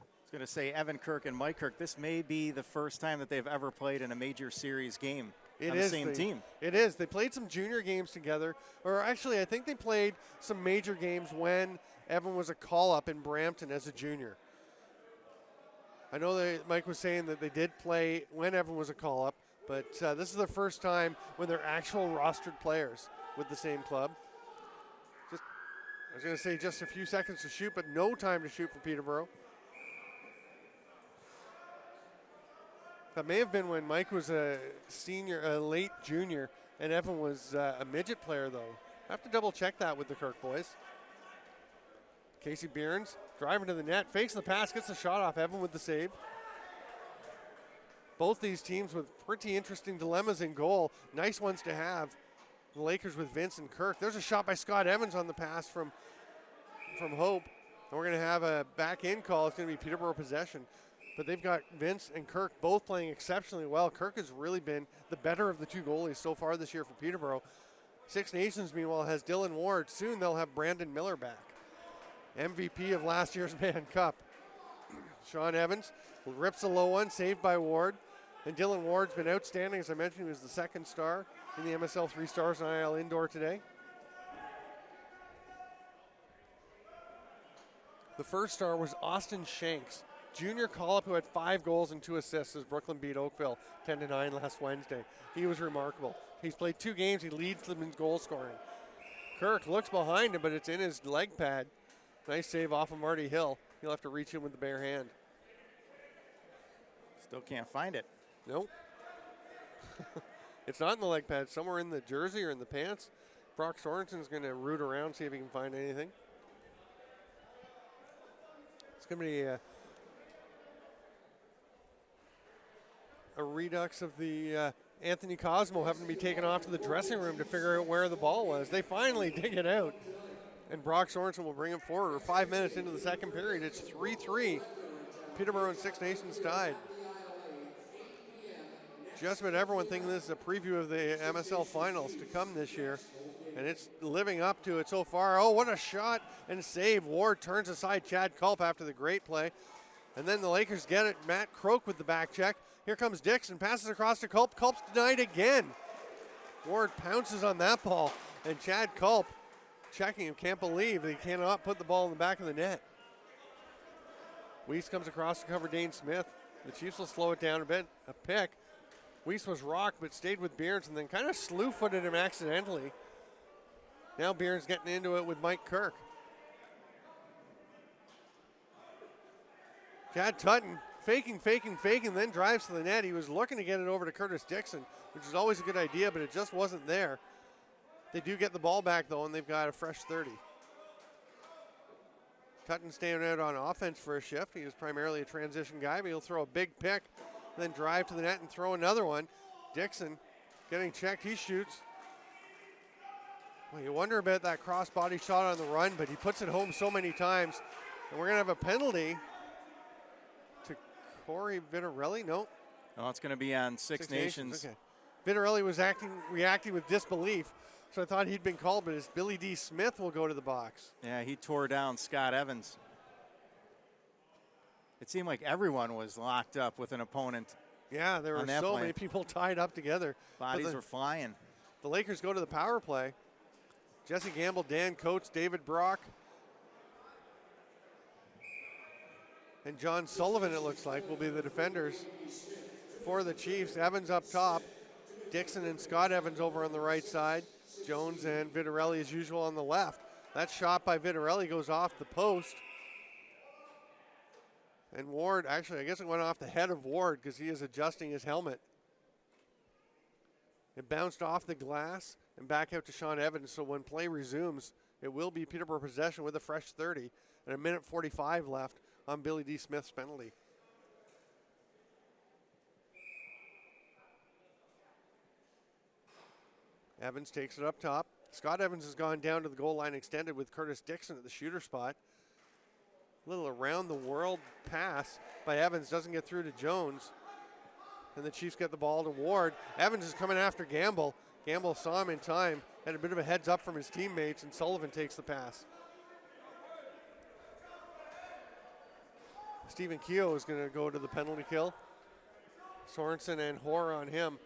I was going to say Evan Kirk and Mike Kirk, this may be the first time that they've ever played in a major series game on the same team. It is. They played some junior games together. Or actually, I think they played some major games when Evan was a call-up in Brampton as a junior. I know Mike was saying that they did play when Evan was a call-up, but this is the first time when they're actual rostered players with the same club. I was going to say just a few seconds to shoot, but no time to shoot for Peterborough. That may have been when Mike was a senior, a late junior, and Evan was a midget player, though. I have to double-check that with the Kirk boys. Casey Behrens driving to the net, fakes the pass, gets the shot off. Evan with the save. Both these teams with pretty interesting dilemmas in goal. Nice ones to have. The Lakers with Vince and Kirk. There's a shot by Scott Evans on the pass from Hope. And we're going to have a back-in call. It's going to be Peterborough possession. But they've got Vince and Kirk both playing exceptionally well. Kirk has really been the better of the two goalies so far this year for Peterborough. Six Nations, meanwhile, has Dylan Ward. Soon they'll have Brandon Miller back. MVP of last year's Man Cup. Sean Evans rips a low one, saved by Ward. And Dylan Ward's been outstanding. As I mentioned, he was the second star in the MSL 3 Stars and IL Indoor today. The first star was Austin Shanks, junior call-up who had 5 goals and 2 assists as Brooklyn beat Oakville 10-9 last Wednesday. He was remarkable. He's played 2 games. He leads them in goal scoring. Kirk looks behind him, but it's in his leg pad. Nice save off of Marty Hill. He'll have to reach in with the bare hand. Still can't find it. Nope. It's not in the leg pad. Somewhere in the jersey or in the pants. Brock Sorensen's going to root around, see if he can find anything. It's going to be a redux of the Anthony Cosmo having to be taken off to the dressing room to figure out where the ball was. They finally dig it out, and Brock Sorensen will bring it forward. We're 5 minutes into the second period. It's 3-3. Peterborough and Six Nations tied. Just about everyone thinking this is a preview of the MSL finals to come this year, and it's living up to it so far. Oh, what a shot and save. Ward turns aside Chad Culp after the great play, and then the Lakers get it. Matt Croak with the back check. Here comes Dixon, passes across to Culp. Culp's denied again. Ward pounces on that ball, and Chad Culp checking him, can't believe that he cannot put the ball in the back of the net. Weiss comes across to cover Dane Smith. The Chiefs will slow it down a bit. A pick. Weiss was rocked but stayed with Bearns and then kind of slew-footed him accidentally. Now Bearns getting into it with Mike Kirk. Chad Tutton faking, then drives to the net. He was looking to get it over to Curtis Dixon, which is always a good idea, but it just wasn't there. They do get the ball back, though, and they've got a fresh 30. Tutton staying out on offense for a shift. He was primarily a transition guy, but he'll throw a big pick, then drive to the net and throw another one. Dixon getting checked. He shoots. Well, you wonder about that cross-body shot on the run, but he puts it home so many times. And we're going to have a penalty to Corey Vitarelli. No. No, it's going to be on Six Nations. Okay. Vitarelli was reacting with disbelief, so I thought he'd been called, but it's Billy D. Smith will go to the box. Yeah, he tore down Scott Evans. It seemed like everyone was locked up with an opponent. Yeah, there were so many people tied up together. Bodies were flying. The Lakers go to the power play. Jesse Gamble, Dan Coates, David Brock, and John Sullivan, it looks like, will be the defenders for the Chiefs. Evans up top. Dixon and Scott Evans over on the right side. Jones and Vitarelli as usual on the left. That shot by Vitarelli goes off the post. And Ward, actually, I guess it went off the head of Ward because he is adjusting his helmet. It bounced off the glass and back out to Sean Evans. So when play resumes, it will be Peterborough possession with a fresh 30 and 1:45 left on Billy D. Smith's penalty. Evans takes it up top. Scott Evans has gone down to the goal line extended with Curtis Dixon at the shooter spot. Little around the world pass by Evans, doesn't get through to Jones. And the Chiefs get the ball to Ward. Evans is coming after Gamble. Gamble saw him in time, had a bit of a heads up from his teammates, and Sullivan takes the pass. Stephen Keogh is going to go to the penalty kill. Sorensen and Hoare on him.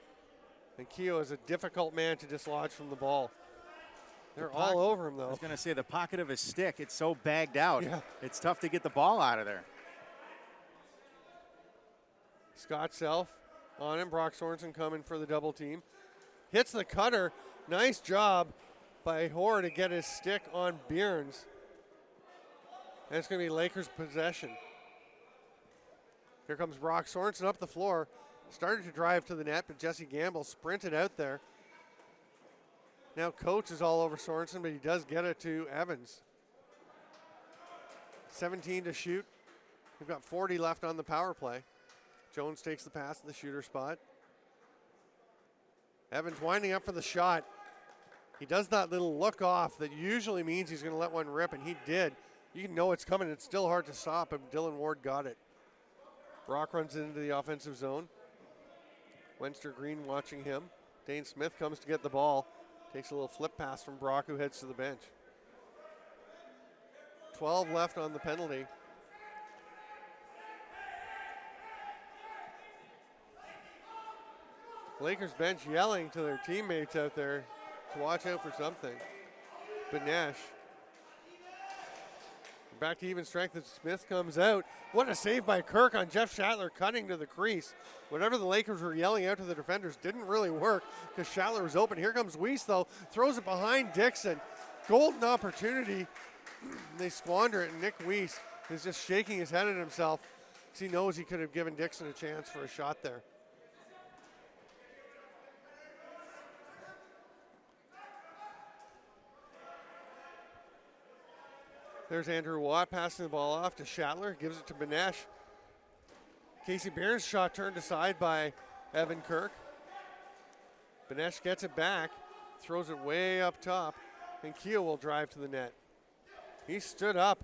And Keogh is a difficult man to dislodge from the ball. They're all over him, though. I was going to say, the pocket of his stick, it's so bagged out. Yeah. It's tough to get the ball out of there. Scott Self on him. Brock Sorensen coming for the double team. Hits the cutter. Nice job by Hoare to get his stick on Bearns. And it's going to be Lakers possession. Here comes Brock Sorensen up the floor. Started to drive to the net, but Jesse Gamble sprinted out there. Now Coates is all over Sorensen, but he does get it to Evans. 17 to shoot. We've got 40 left on the power play. Jones takes the pass to the shooter spot. Evans winding up for the shot. He does that little look off that usually means he's going to let one rip, and he did. You know it's coming. It's still hard to stop, but Dylan Ward got it. Brock runs into the offensive zone. Wenster Green watching him. Dane Smith comes to get the ball. Takes a little flip pass from Brock, who heads to the bench. 12 left on the penalty. Lakers bench yelling to their teammates out there to watch out for something. Benesh. Back to even strength as Smith comes out. What a save by Kirk on Jeff Shatler cutting to the crease. Whatever the Lakers were yelling out to the defenders didn't really work because Shatler was open. Here comes Weiss, though. Throws it behind Dixon. Golden opportunity. They squander it, and Nick Weiss is just shaking his head at himself because he knows he could have given Dixon a chance for a shot there. There's Andrew Watt passing the ball off to Shatler, gives it to Benesh. Casey Bearns' shot turned aside by Evan Kirk. Benesh gets it back, throws it way up top, and Keel will drive to the net. He stood up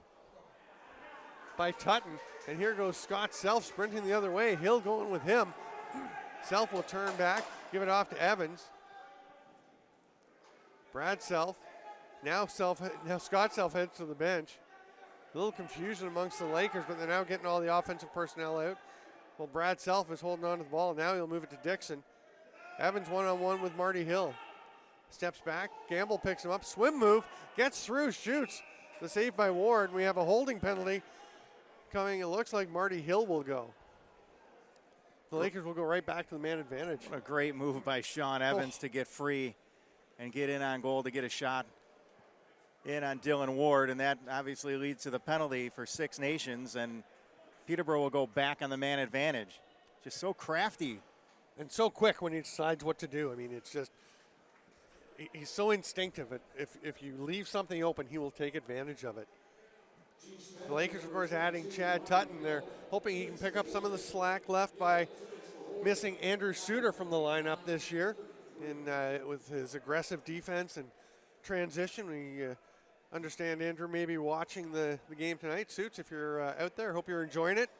by Tutton, and here goes Scott Self sprinting the other way. Hill going with him. Self will turn back, give it off to Evans. Brad Self. Now Scott Self heads to the bench. A little confusion amongst the Lakers, but they're now getting all the offensive personnel out. Well, Brad Self is holding on to the ball. Now he'll move it to Dixon. Evans one-on-one with Marty Hill. Steps back. Gamble picks him up. Swim move. Gets through. Shoots. The save by Ward. We have a holding penalty coming. It looks like Marty Hill will go. The Lakers will go right back to the man advantage. What a great move by Sean Evans to get free and get in on goal to get a shot in on Dylan Ward. And that obviously leads to the penalty for Six Nations. And Peterborough will go back on the man advantage. Just so crafty. And so quick when he decides what to do. I mean, it's just, he's so instinctive. If you leave something open, he will take advantage of it. The Lakers, of course, adding Chad Tutton. They're hoping he can pick up some of the slack left by missing Andrew Suter from the lineup this year. And with his aggressive defense and transition, we understand Andrew may be watching the game tonight. Suits, if you're out there, hope you're enjoying it.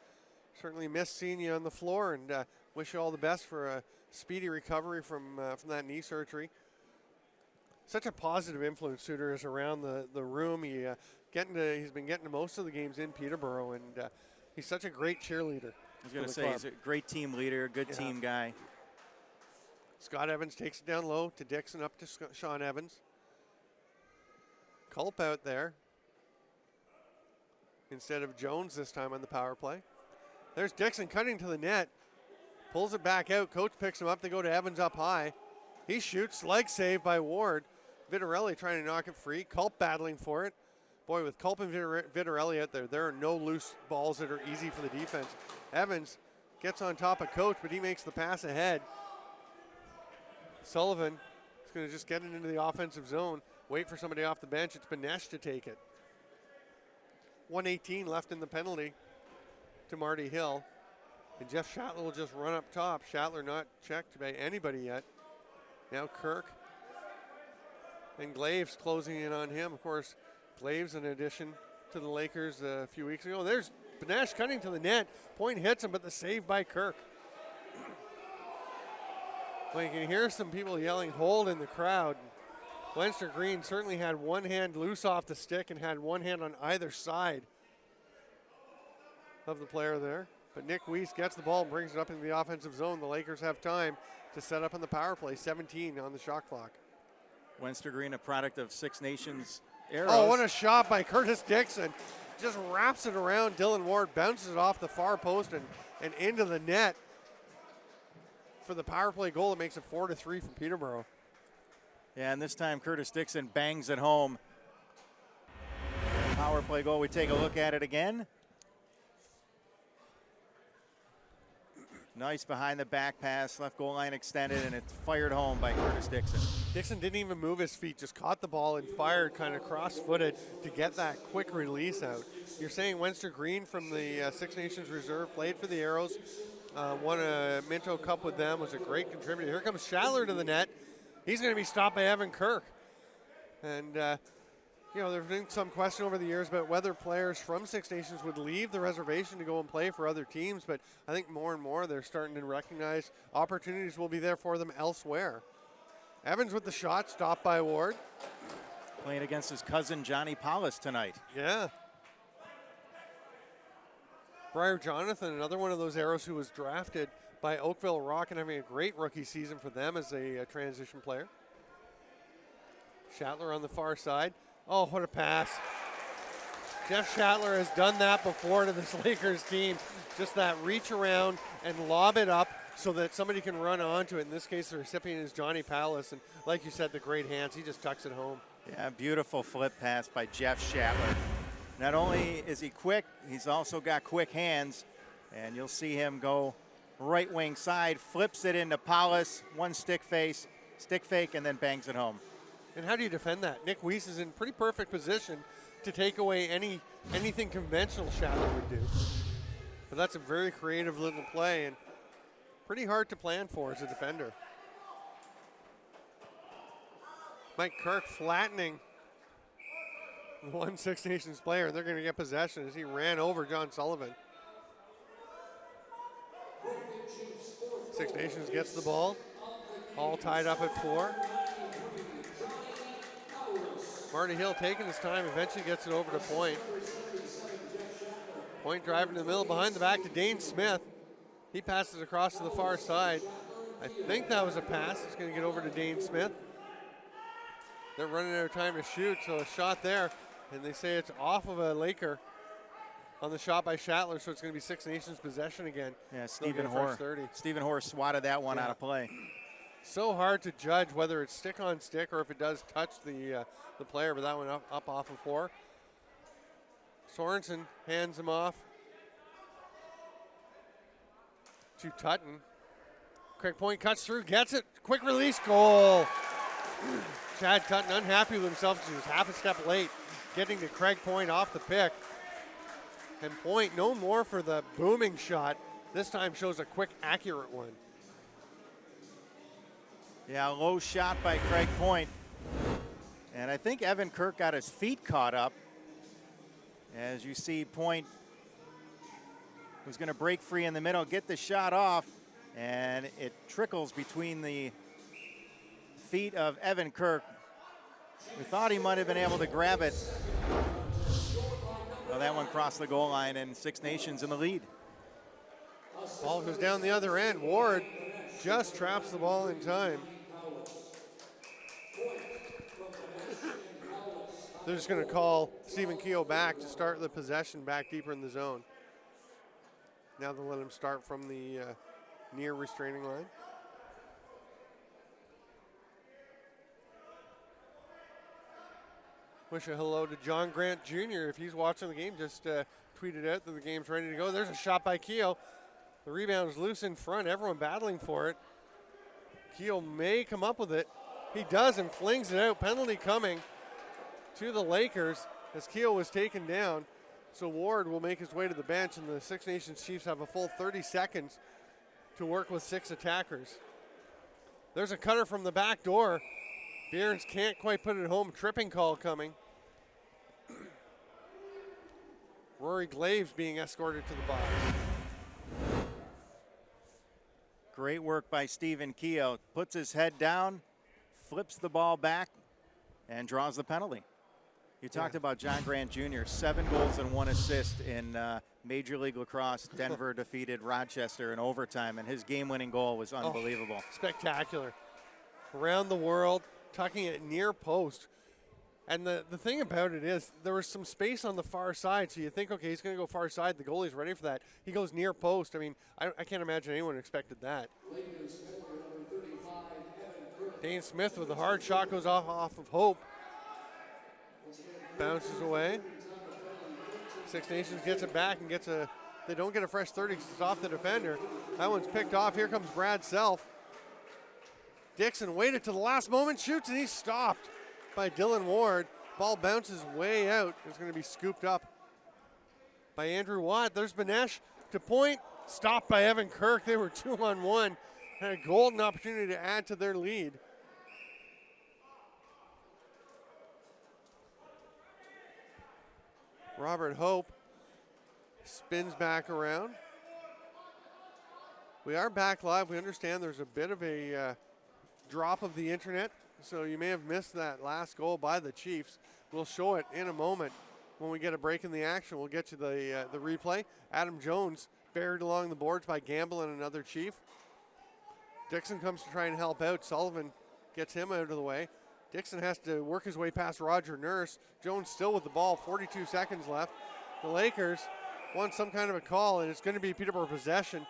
Certainly missed seeing you on the floor, and wish you all the best for a speedy recovery from that knee surgery. Such a positive influence Suter is around the room. He's been getting to most of the games in Peterborough, and he's such a great cheerleader. I was going to say, he's a great team leader, good team guy. Scott Evans takes it down low to Dixon, up to Sean Evans. Culp out there instead of Jones this time on the power play. There's Dixon cutting to the net. Pulls it back out. Coach picks him up. They go to Evans up high. He shoots. Leg save by Ward. Vitarelli trying to knock it free. Culp battling for it. Boy, with Culp and Vitarelli out there are no loose balls that are easy for the defense. Evans gets on top of Coach, but he makes the pass ahead. Sullivan is going to just get it into the offensive zone. Wait for somebody off the bench. It's Benesh to take it. 1:18 left in the penalty to Marty Hill. And Jeff Shatler will just run up top. Shatler not checked by anybody yet. Now Kirk and Glaves closing in on him. Of course, Glaves an addition to the Lakers a few weeks ago. There's Benesh cutting to the net. Point hits him, but the save by Kirk. Well, you can hear some people yelling hold in the crowd. Leinster Green certainly had one hand loose off the stick and had one hand on either side of the player there. But Nick Weiss gets the ball and brings it up into the offensive zone. The Lakers have time to set up on the power play. 17 on the shot clock. Leinster Green, a product of Six Nations arrows. Oh, what a shot by Curtis Dixon. Just wraps it around Dylan Ward, bounces it off the far post and into the net for the power play goal. It makes it 4-3 from Peterborough. Yeah, and this time Curtis Dixon bangs it home. Power play goal. We take a look at it again. Nice behind the back pass, left goal line extended, and it's fired home by Curtis Dixon. Dixon didn't even move his feet, just caught the ball and fired kind of cross-footed to get that quick release out. You're saying Leinster Green from the Six Nations Reserve played for the Arrows, won a Minto Cup with them, was a great contributor. Here comes Schaller to the net. He's going to be stopped by Evan Kirk. And, there's been some question over the years about whether players from Six Nations would leave the reservation to go and play for other teams, but I think more and more they're starting to recognize opportunities will be there for them elsewhere. Evans with the shot, stopped by Ward. Playing against his cousin Johnny Paulus tonight. Yeah. Briar Jonathan, another one of those Arrows who was drafted by Oakville Rock and having a great rookie season for them as a transition player. Shatler on the far side. Oh, what a pass. Jeff Shatler has done that before to this Lakers team. Just that reach around and lob it up so that somebody can run onto it. In this case, the recipient is Johnny Paulus. And like you said, the great hands. He just tucks it home. Yeah, beautiful flip pass by Jeff Shatler. Not only is he quick, he's also got quick hands. And you'll see him go right wing side, flips it into Paulus, one stick fake, and then bangs it home. And how do you defend that? Nick Weiss is in pretty perfect position to take away anything conventional Shatler would do. But that's a very creative little play. And pretty hard to plan for as a defender. Mike Kirk flattening one Six Nations player. They're going to get possession as he ran over John Sullivan. Six Nations gets the ball. All tied up at 4. Marty Hill taking his time, eventually gets it over to Point. Point driving to the middle, behind the back to Dane Smith. He passes across to the far side. I think that was a pass. It's going to get over to Dane Smith. They're running out of time to shoot, so a shot there, and they say it's off of a Laker on the shot by Schattler, so it's going to be Six Nations possession again. Yeah, Stephen Hoare swatted that one out of play. So hard to judge whether it's stick on stick or if it does touch the player, but that one up off of Hoare. Sorensen hands him off to Tutton. Craig Point cuts through, gets it, quick release, goal. Chad Tutton unhappy with himself because he was half a step late getting to Craig Point off the pick. And Point, no more for the booming shot. This time shows a quick, accurate one. Yeah, a low shot by Craig Point. And I think Evan Kirk got his feet caught up. As you see, Point was going to break free in the middle, get the shot off, and it trickles between the feet of Evan Kirk. We thought he might have been able to grab it. Well, that one crossed the goal line, and Six Nations in the lead. Ball goes down the other end. Ward just traps the ball in time. They're just going to call Stephen Keogh back to start the possession back deeper in the zone. Now they'll let him start from the near restraining line. Wish a hello to John Grant Jr. If he's watching the game, just tweeted out that the game's ready to go. There's a shot by Keogh. The rebound is loose in front. Everyone battling for it. Keogh may come up with it. He does and flings it out. Penalty coming to the Lakers as Keogh was taken down. So Ward will make his way to the bench, and the Six Nations Chiefs have a full 30 seconds to work with 6 attackers. There's a cutter from the back door. Behrens can't quite put it home. Tripping call coming. Rory Glaves being escorted to the box. Great work by Stephen Keogh. Puts his head down, flips the ball back, and draws the penalty. You talked about John Grant Jr., 7 goals and 1 assist in Major League Lacrosse. Denver defeated Rochester in overtime, and his game-winning goal was unbelievable. Spectacular. Around the world, tucking it near post. And the thing about it is there was some space on the far side, so you think, okay, he's going to go far side. The goalie's ready for that. He goes near post. I mean, I can't imagine anyone expected that. Dane Smith with a hard shot goes off of Hope. Bounces away. Six Nations gets it back and they don't get a fresh 30 because it's off the defender. That one's picked off. Here comes Brad Self. Dixon waited to the last moment, shoots, and he's stopped by Dylan Ward. Ball bounces way out. It's going to be scooped up by Andrew Watt. There's Banesh to Point. Stopped by Evan Kirk. They were 2-on-1. Had a golden opportunity to add to their lead. Robert Hope spins back around. We are back live. We understand there's a bit of a drop of the internet, so you may have missed that last goal by the Chiefs. We'll show it in a moment when we get a break in the action. We'll get you the replay. Adam Jones buried along the boards by Gamble and another Chief. Dixon comes to try and help out. Sullivan gets him out of the way. Dixon has to work his way past Roger Nurse. Jones still with the ball, 42 seconds left. The Lakers want some kind of a call, and it's going to be Peterborough possession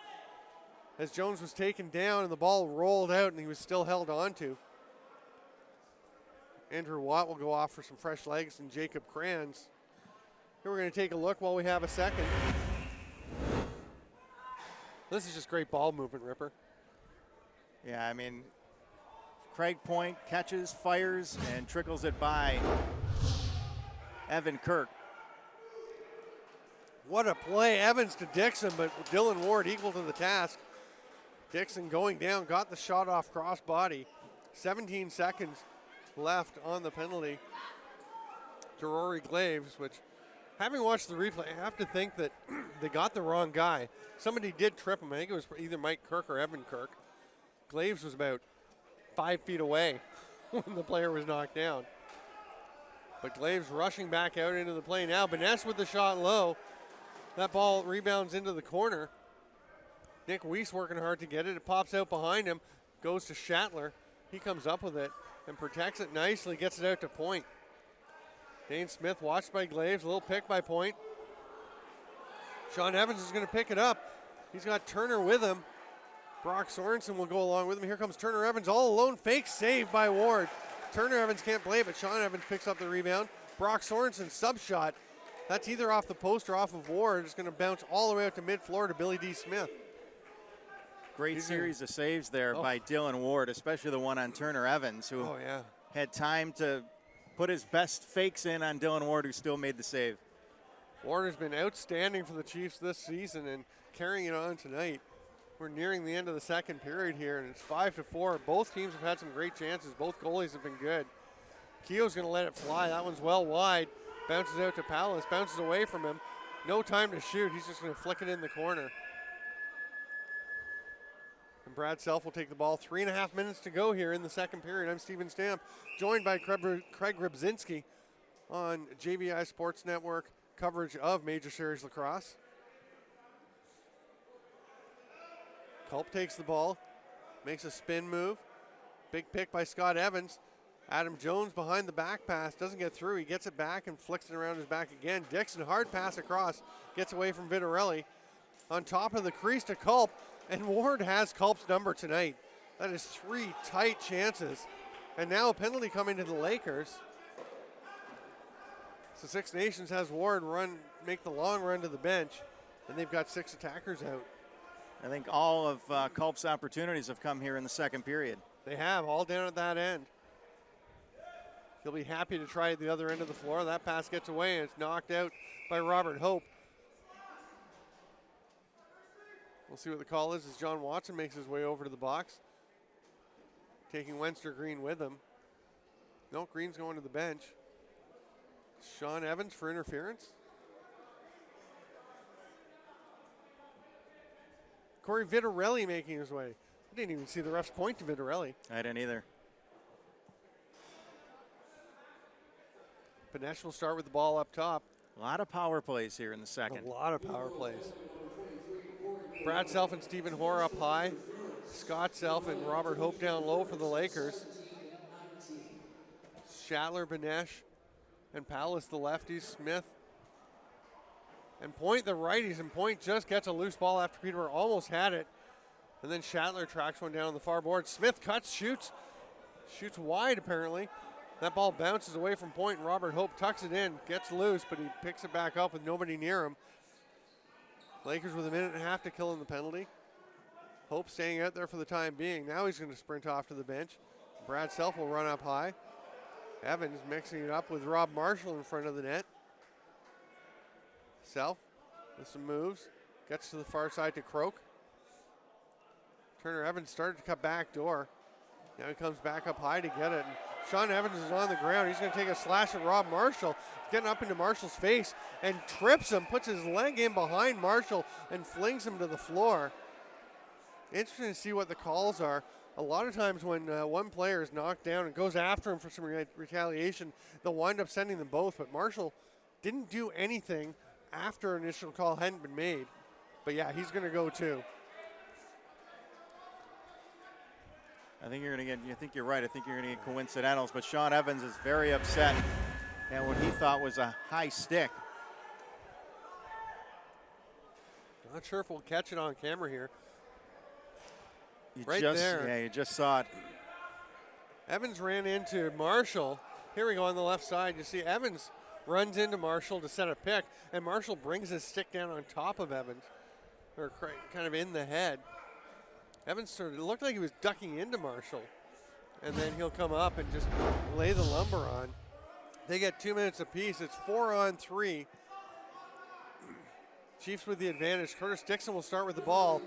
as Jones was taken down and the ball rolled out and he was still held onto. Andrew Watt will go off for some fresh legs and Jacob Kranz. Here we're going to take a look while we have a second. This is just great ball movement, Ripper. Yeah, I mean, Craig Point catches, fires, and trickles it by Evan Kirk. What a play. Evans to Dixon, but Dylan Ward equal to the task. Dixon going down, got the shot off crossbody. 17 seconds left on the penalty to Rory Glaves, which, having watched the replay, I have to think that they got the wrong guy. Somebody did trip him. I think it was either Mike Kirk or Evan Kirk. Glaves was about 5 feet away when the player was knocked down. But Glaves rushing back out into the play now. Benes with the shot low. That ball rebounds into the corner. Nick Weiss working hard to get it. It pops out behind him, goes to Schattler. He comes up with it and protects it nicely, gets it out to Point. Dane Smith watched by Glaves, a little pick by Point. Sean Evans is going to pick it up. He's got Turner with him. Brock Sorensen will go along with him. Here comes Turner Evans all alone. Fake save by Ward. Turner Evans can't play, but Sean Evans picks up the rebound. Brock Sorensen sub shot. That's either off the post or off of Ward. It's going to bounce all the way out to mid-floor to Billy D. Smith. Great series of saves there by Dylan Ward, especially the one on Turner Evans, who had time to put his best fakes in on Dylan Ward, who still made the save. Ward has been outstanding for the Chiefs this season and carrying it on tonight. We're nearing the end of the second period here, and it's 5-4. Both teams have had some great chances. Both goalies have been good. Keogh's going to let it fly. That one's well wide. Bounces out to Palace. Bounces away from him. No time to shoot. He's just going to flick it in the corner. And Brad Self will take the ball. 3.5 minutes to go here in the second period. I'm Steven Stamp, joined by Craig Rybczynski on JVI Sports Network coverage of Major Series Lacrosse. Culp takes the ball, makes a spin move. Big pick by Scott Evans. Adam Jones behind the back pass, doesn't get through. He gets it back and flicks it around his back again. Dixon, hard pass across, gets away from Vitarelli. On top of the crease to Culp, and Ward has Culp's number tonight. That is 3 tight chances. And now a penalty coming to the Lakers. So Six Nations has Ward make the long run to the bench, and they've got 6 attackers out. I think all of Culp's opportunities have come here in the second period. They have, all down at that end. He'll be happy to try at the other end of the floor. That pass gets away, and it's knocked out by Robert Hope. We'll see what the call is as John Watson makes his way over to the box. Taking Wenster Green with him. No, Green's going to the bench. Sean Evans for interference. Corey Vitarelli making his way. I didn't even see the refs point to Vitarelli. I didn't either. Panesh will start with the ball up top. A lot of power plays here in the second. A lot of power plays. Brad Self and Stephen Hoare up high. Scott Self and Robert Hope down low for the Lakers. Schattler, Benesh, and Palace the lefties. Smith and Point the righties, and Point just gets a loose ball after Peterborough almost had it. And then Schattler tracks one down on the far board. Smith cuts, shoots wide apparently. That ball bounces away from Point, and Robert Hope tucks it in, gets loose, but he picks it back up with nobody near him. Lakers with 1.5 minutes to kill in the penalty. Hope staying out there for the time being. Now he's going to sprint off to the bench. Brad Self will run up high. Evans mixing it up with Rob Marshall in front of the net. Self with some moves. Gets to the far side to Croak. Turner Evans started to cut back door. Now he comes back up high to get it. And Sean Evans is on the ground. He's going to take a slash at Rob Marshall. He's getting up into Marshall's face and trips him, puts his leg in behind Marshall and flings him to the floor. Interesting to see what the calls are. A lot of times when one player is knocked down and goes after him for some retaliation, they'll wind up sending them both. But Marshall didn't do anything after initial call hadn't been made. But yeah, he's going to go too. I think you're right. I think you're going to get coincidentals, but Sean Evans is very upset at what he thought was a high stick. Not sure if we'll catch it on camera here. There. Yeah, you just saw it. Evans ran into Marshall. Here we go on the left side. You see Evans runs into Marshall to set a pick, and Marshall brings his stick down on top of Evans, or kind of in the head. Evans it looked like he was ducking into Marshall, and then he'll come up and just lay the lumber on. They get 2 minutes apiece. It's 4-on-3. Chiefs with the advantage. Curtis Dixon will start with the ball.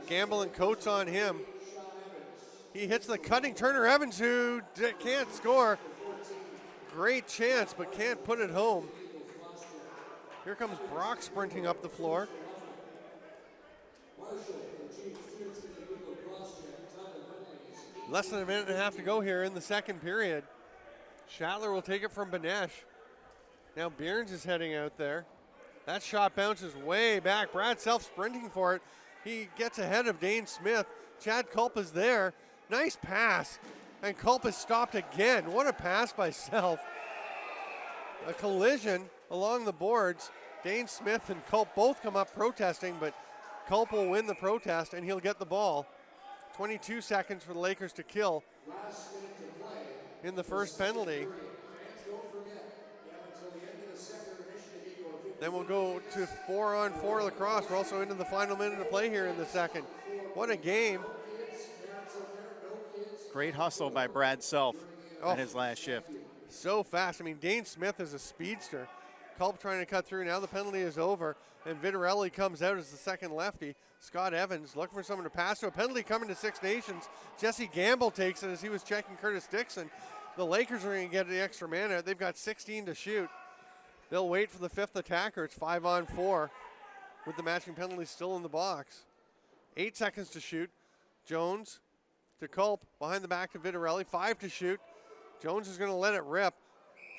Gamble and Coates on him. He hits the cutting Turner Evans, who can't score. Great chance, but can't put it home. Here comes Brock sprinting up the floor. Less than a minute and a half to go here in the second period. Schattler will take it from Banesh. Now Bierns is heading out there. That shot bounces way back. Brad Self sprinting for it. He gets ahead of Dane Smith. Chad Culp is there. Nice pass. And Culp is stopped again. What a pass by Self. A collision along the boards. Dane Smith and Culp both come up protesting, but Culp will win the protest and he'll get the ball. 22 seconds for the Lakers to kill in the first penalty. Then we'll go to 4-on-4 lacrosse. We're also into the final minute of play here in the second. What a game. Great hustle by Brad Self on his last shift. So fast. I mean, Dane Smith is a speedster. Culp trying to cut through. Now the penalty is over, and Vitarelli comes out as the second lefty. Scott Evans looking for someone to pass to. A penalty coming to Six Nations. Jesse Gamble takes it as he was checking Curtis Dixon. The Lakers are going to get the extra man out. They've got 16 to shoot. They'll wait for the fifth attacker. It's 5-on-4 with the matching penalty still in the box. 8 seconds to shoot. Jones to Culp. Behind the back to Vitarelli. 5 to shoot. Jones is going to let it rip.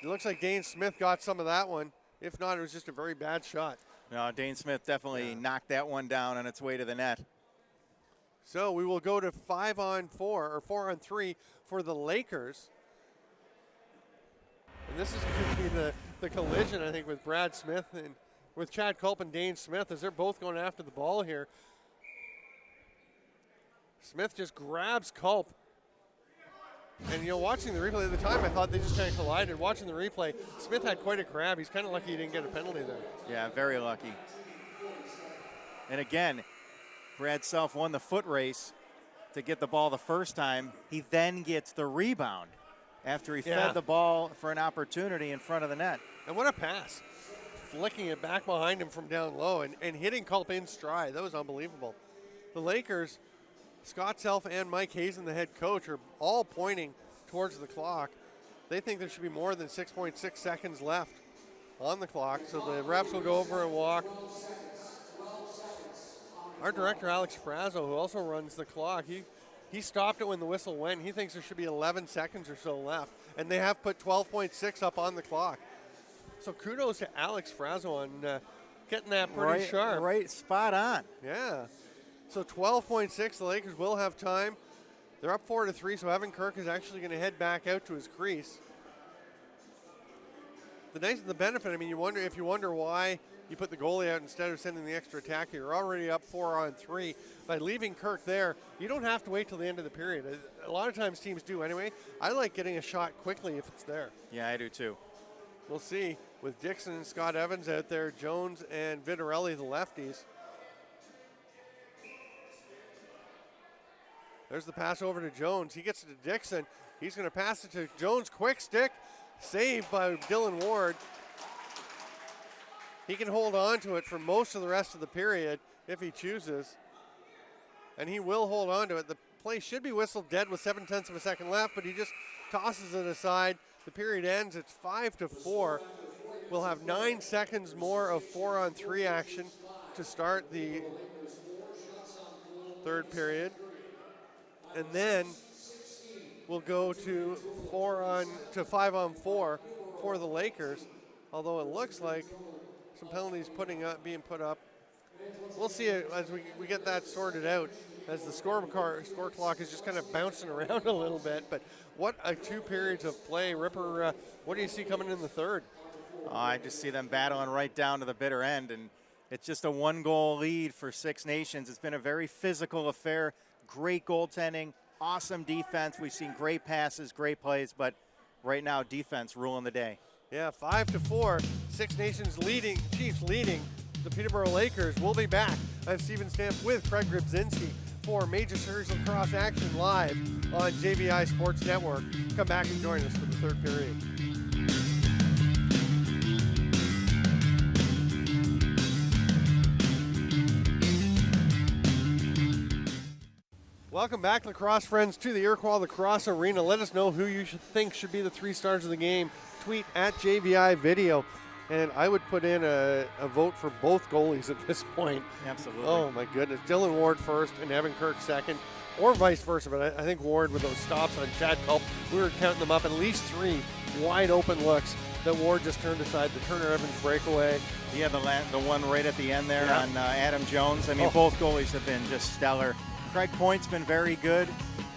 It looks like Dane Smith got some of that one. If not, it was just a very bad shot. No, Dane Smith definitely knocked that one down on its way to the net. So we will go to 5-on-4 or 4-on-3 for the Lakers. And this is going to be the collision, I think, with Brad Smith and with Chad Culp and Dane Smith as they're both going after the ball here. Smith just grabs Culp. And, watching the replay at the time, I thought they just kind of collided. Watching the replay, Smith had quite a grab. He's kind of lucky he didn't get a penalty there. Yeah, very lucky. And again, Brad Self won the foot race to get the ball the first time. He then gets the rebound after he fed the ball for an opportunity in front of the net. And what a pass. Flicking it back behind him from down low and hitting Culp in stride. That was unbelievable. The Lakers, Scott Self and Mike Hazen, the head coach, are all pointing towards the clock. They think there should be more than 6.6 seconds left on the clock, so the refs will go over and walk. Our director, Alex Frazzo, who also runs the clock, he stopped it when the whistle went. He thinks there should be 11 seconds or so left, and they have put 12.6 up on the clock. So kudos to Alex Frazzo on getting that pretty sharp. Right, spot on. Yeah. So 12.6, the Lakers will have time. They're up 4-3, so Evan Kirk is actually going to head back out to his crease. The benefit, I mean, you wonder why you put the goalie out instead of sending the extra attacker. You're already up 4-on-3. By leaving Kirk there, you don't have to wait till the end of the period. A lot of times teams do anyway. I like getting a shot quickly if it's there. Yeah, I do too. We'll see with Dixon and Scott Evans out there, Jones and Vitarelli, the lefties. There's the pass over to Jones. He gets it to Dixon. He's going to pass it to Jones. Quick stick. Saved by Dylan Ward. He can hold on to it for most of the rest of the period if he chooses. And he will hold on to it. The play should be whistled dead with 0.7 of a second left, but he just tosses it aside. The period ends. It's 5-4. We'll have 9 seconds more of 4-on-3 action to start the third period. And then we'll go to 5-on-4 for the Lakers. Although it looks like some penalties being put up. We'll see it as we get that sorted out, as the score clock is just kind of bouncing around a little bit. But what a 2 periods of play. Ripper, what do you see coming in the third? I just see them battling right down to the bitter end, and it's just a 1-goal lead for Six Nations. It's been a very physical affair. Great goaltending, awesome defense. We've seen great passes, great plays, but right now defense ruling the day. Yeah, 5-4. Six Nations Chiefs leading the Peterborough Lakers. We'll be back. I'm Steven Stamp with Craig Grabzinski for Major Series Lacrosse action live on JVI Sports Network. Come back and join us for the third period. Welcome back, lacrosse friends, to the Iroquois Lacrosse Arena. Let us know who you think should be the 3 stars of the game. Tweet at JVI Video. And I would put in a vote for both goalies at this point. Absolutely. Oh, my goodness. Dylan Ward first and Evan Kirk second, or vice versa. But I think Ward, with those stops on Chad Culp, we were counting them up, at least 3 wide open looks that Ward just turned aside. The Turner Evans breakaway. He had the one right at the end there on Adam Jones. I mean, both goalies have been just stellar. Craig Point's been very good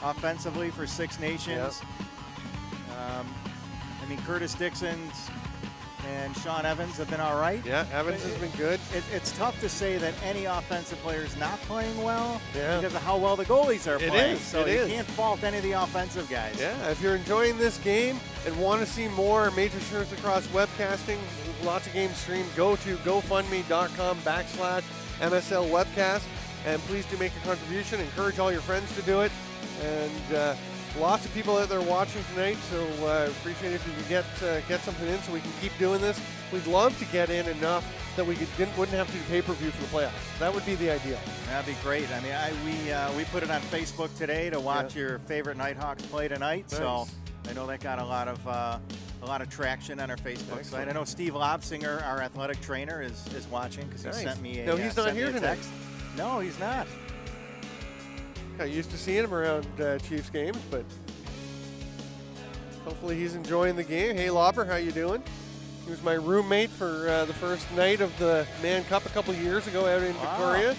offensively for Six Nations. I mean, Curtis Dixon's and Sean Evans have been all right. Yeah, Evans has been good. It's tough to say that any offensive player is not playing well because of how well the goalies are playing. So you can't fault any of the offensive guys. Yeah, if you're enjoying this game and want to see more Major Series Lacrosse webcasting, lots of games streamed, go to gofundme.com/MSL webcast. And please do make a contribution. Encourage all your friends to do it. And lots of people out there watching tonight, so appreciate if you can get something in so we can keep doing this. We'd love to get in enough that we wouldn't have to do pay-per-view for the playoffs. That would be the ideal. That'd be great. I mean, we put it on Facebook today to watch your favorite Nighthawks play tonight. Nice. So I know that got a lot of traction on our Facebook site. I know Steve Lobsinger, our athletic trainer, is watching because he sent me a No, he's not here tonight. No, he's not. I used to seeing him around Chiefs games, but hopefully he's enjoying the game. Hey, Lobber, how you doing? He was my roommate for the first night of the Mann Cup a couple years ago out in Victoria.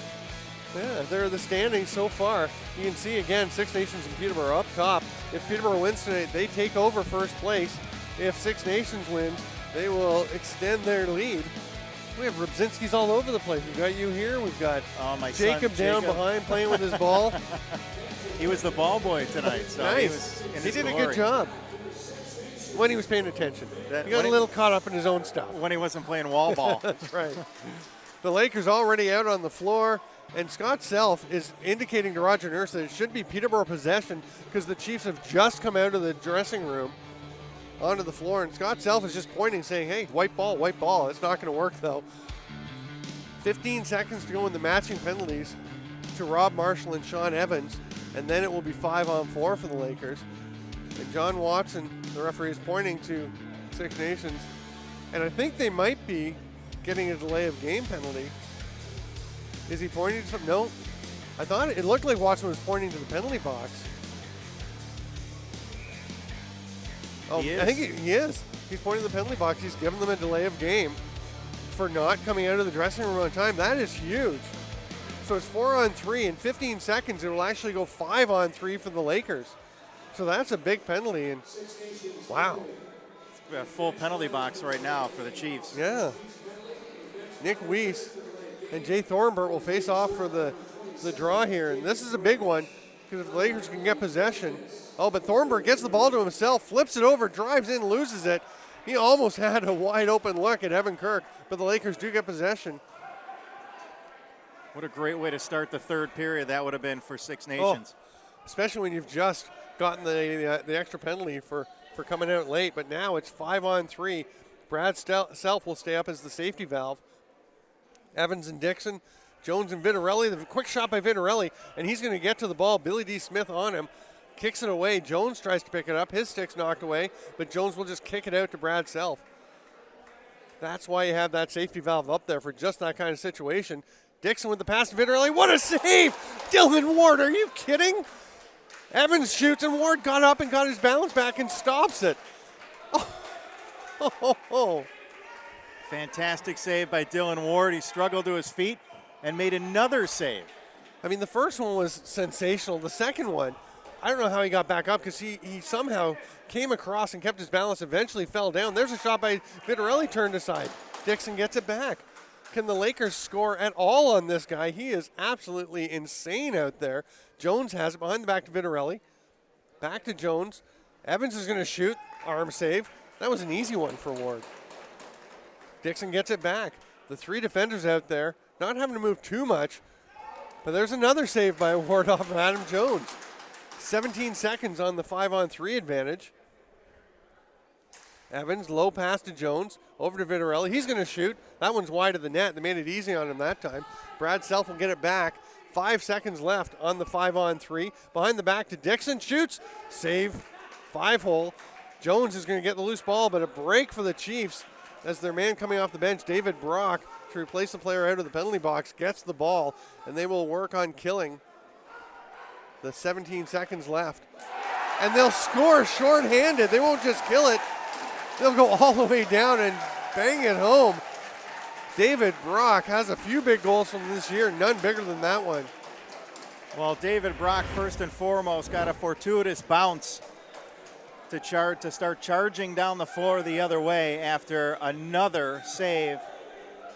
Yeah, there are the standings so far. You can see, again, Six Nations and Peterborough up top. If Peterborough wins tonight, they take over first place. If Six Nations wins, they will extend their lead. We have Rubzinski's all over the place. We've got you here. We've got Jacob down behind playing with his ball. He was the ball boy tonight. So nice. He did a good job when he was paying attention. He got a little caught up in his own stuff. When he wasn't playing wall ball. That's right. The Lakers already out on the floor, and Scott Self is indicating to Roger Nurse that it should be Peterborough possession because the Chiefs have just come out of the dressing room onto the floor, and Scott Self is just pointing, saying, hey, white ball, white ball. It's not going to work, though. 15 seconds to go in the matching penalties to Rob Marshall and Sean Evans, and then it will be 5-on-4 for the Lakers. And John Watson, the referee, is pointing to Six Nations, and I think they might be getting a delay of game penalty. Is he pointing to something? No. I thought it looked like Watson was pointing to the penalty box. Oh, I think he is. He's pointing to the penalty box. He's giving them a delay of game for not coming out of the dressing room on time. That is huge. So it's 4-on-3. In 15 seconds, it will actually go 5-on-3 for the Lakers. So that's a big penalty. And wow. We have a full penalty box right now for the Chiefs. Yeah. Nick Weiss and Jay Thornbert will face off for the draw here. And this is a big one because if the Lakers can get possession. Oh, but Thornbert gets the ball to himself, flips it over, drives in, loses it. He almost had a wide open look at Evan Kirk, but the Lakers do get possession. What a great way to start the third period that would have been for Six Nations. Especially when you've just gotten the extra penalty for coming out late, but now it's 5-on-3. Brad Self will stay up as the safety valve. Evans and Dixon, Jones and Vitarelli. The quick shot by Vitarelli, and he's going to get to the ball. Billy D. Smith on him. Kicks it away. Jones tries to pick it up. His stick's knocked away, but Jones will just kick it out to Brad Self. That's why you have that safety valve up there for just that kind of situation. Dixon with the pass to Vitarelli. What a save! Dylan Ward, are you kidding? Evans shoots, and Ward got up and got his balance back and stops it. Oh. Fantastic save by Dylan Ward. He struggled to his feet and made another save. I mean, the first one was sensational. The second one, I don't know how he got back up because he somehow came across and kept his balance, eventually fell down. There's a shot by Vitarelli turned aside. Dixon gets it back. Can the Lakers score at all on this guy? He is absolutely insane out there. Jones has it behind the back to Vitarelli. Back to Jones. Evans is going to shoot. Arm save. That was an easy one for Ward. Dixon gets it back. The 3 defenders out there, not having to move too much. But there's another save by Ward off of Adam Jones. 17 seconds on the 5-on-3 advantage. Evans, low pass to Jones, over to Vitarelli. He's going to shoot. That one's wide of the net. They made it easy on him that time. Brad Self will get it back. 5 seconds left on the 5-on-3. Behind the back to Dixon, shoots, save, 5-hole. Jones is going to get the loose ball, but a break for the Chiefs as their man coming off the bench, David Brock, to replace the player out of the penalty box, gets the ball, and they will work on killing the 17 seconds left. And they'll score shorthanded. They won't just kill it. They'll go all the way down and bang it home. David Brock has a few big goals from this year, none bigger than that one. Well, David Brock, first and foremost, got a fortuitous bounce to start charging down the floor the other way after another save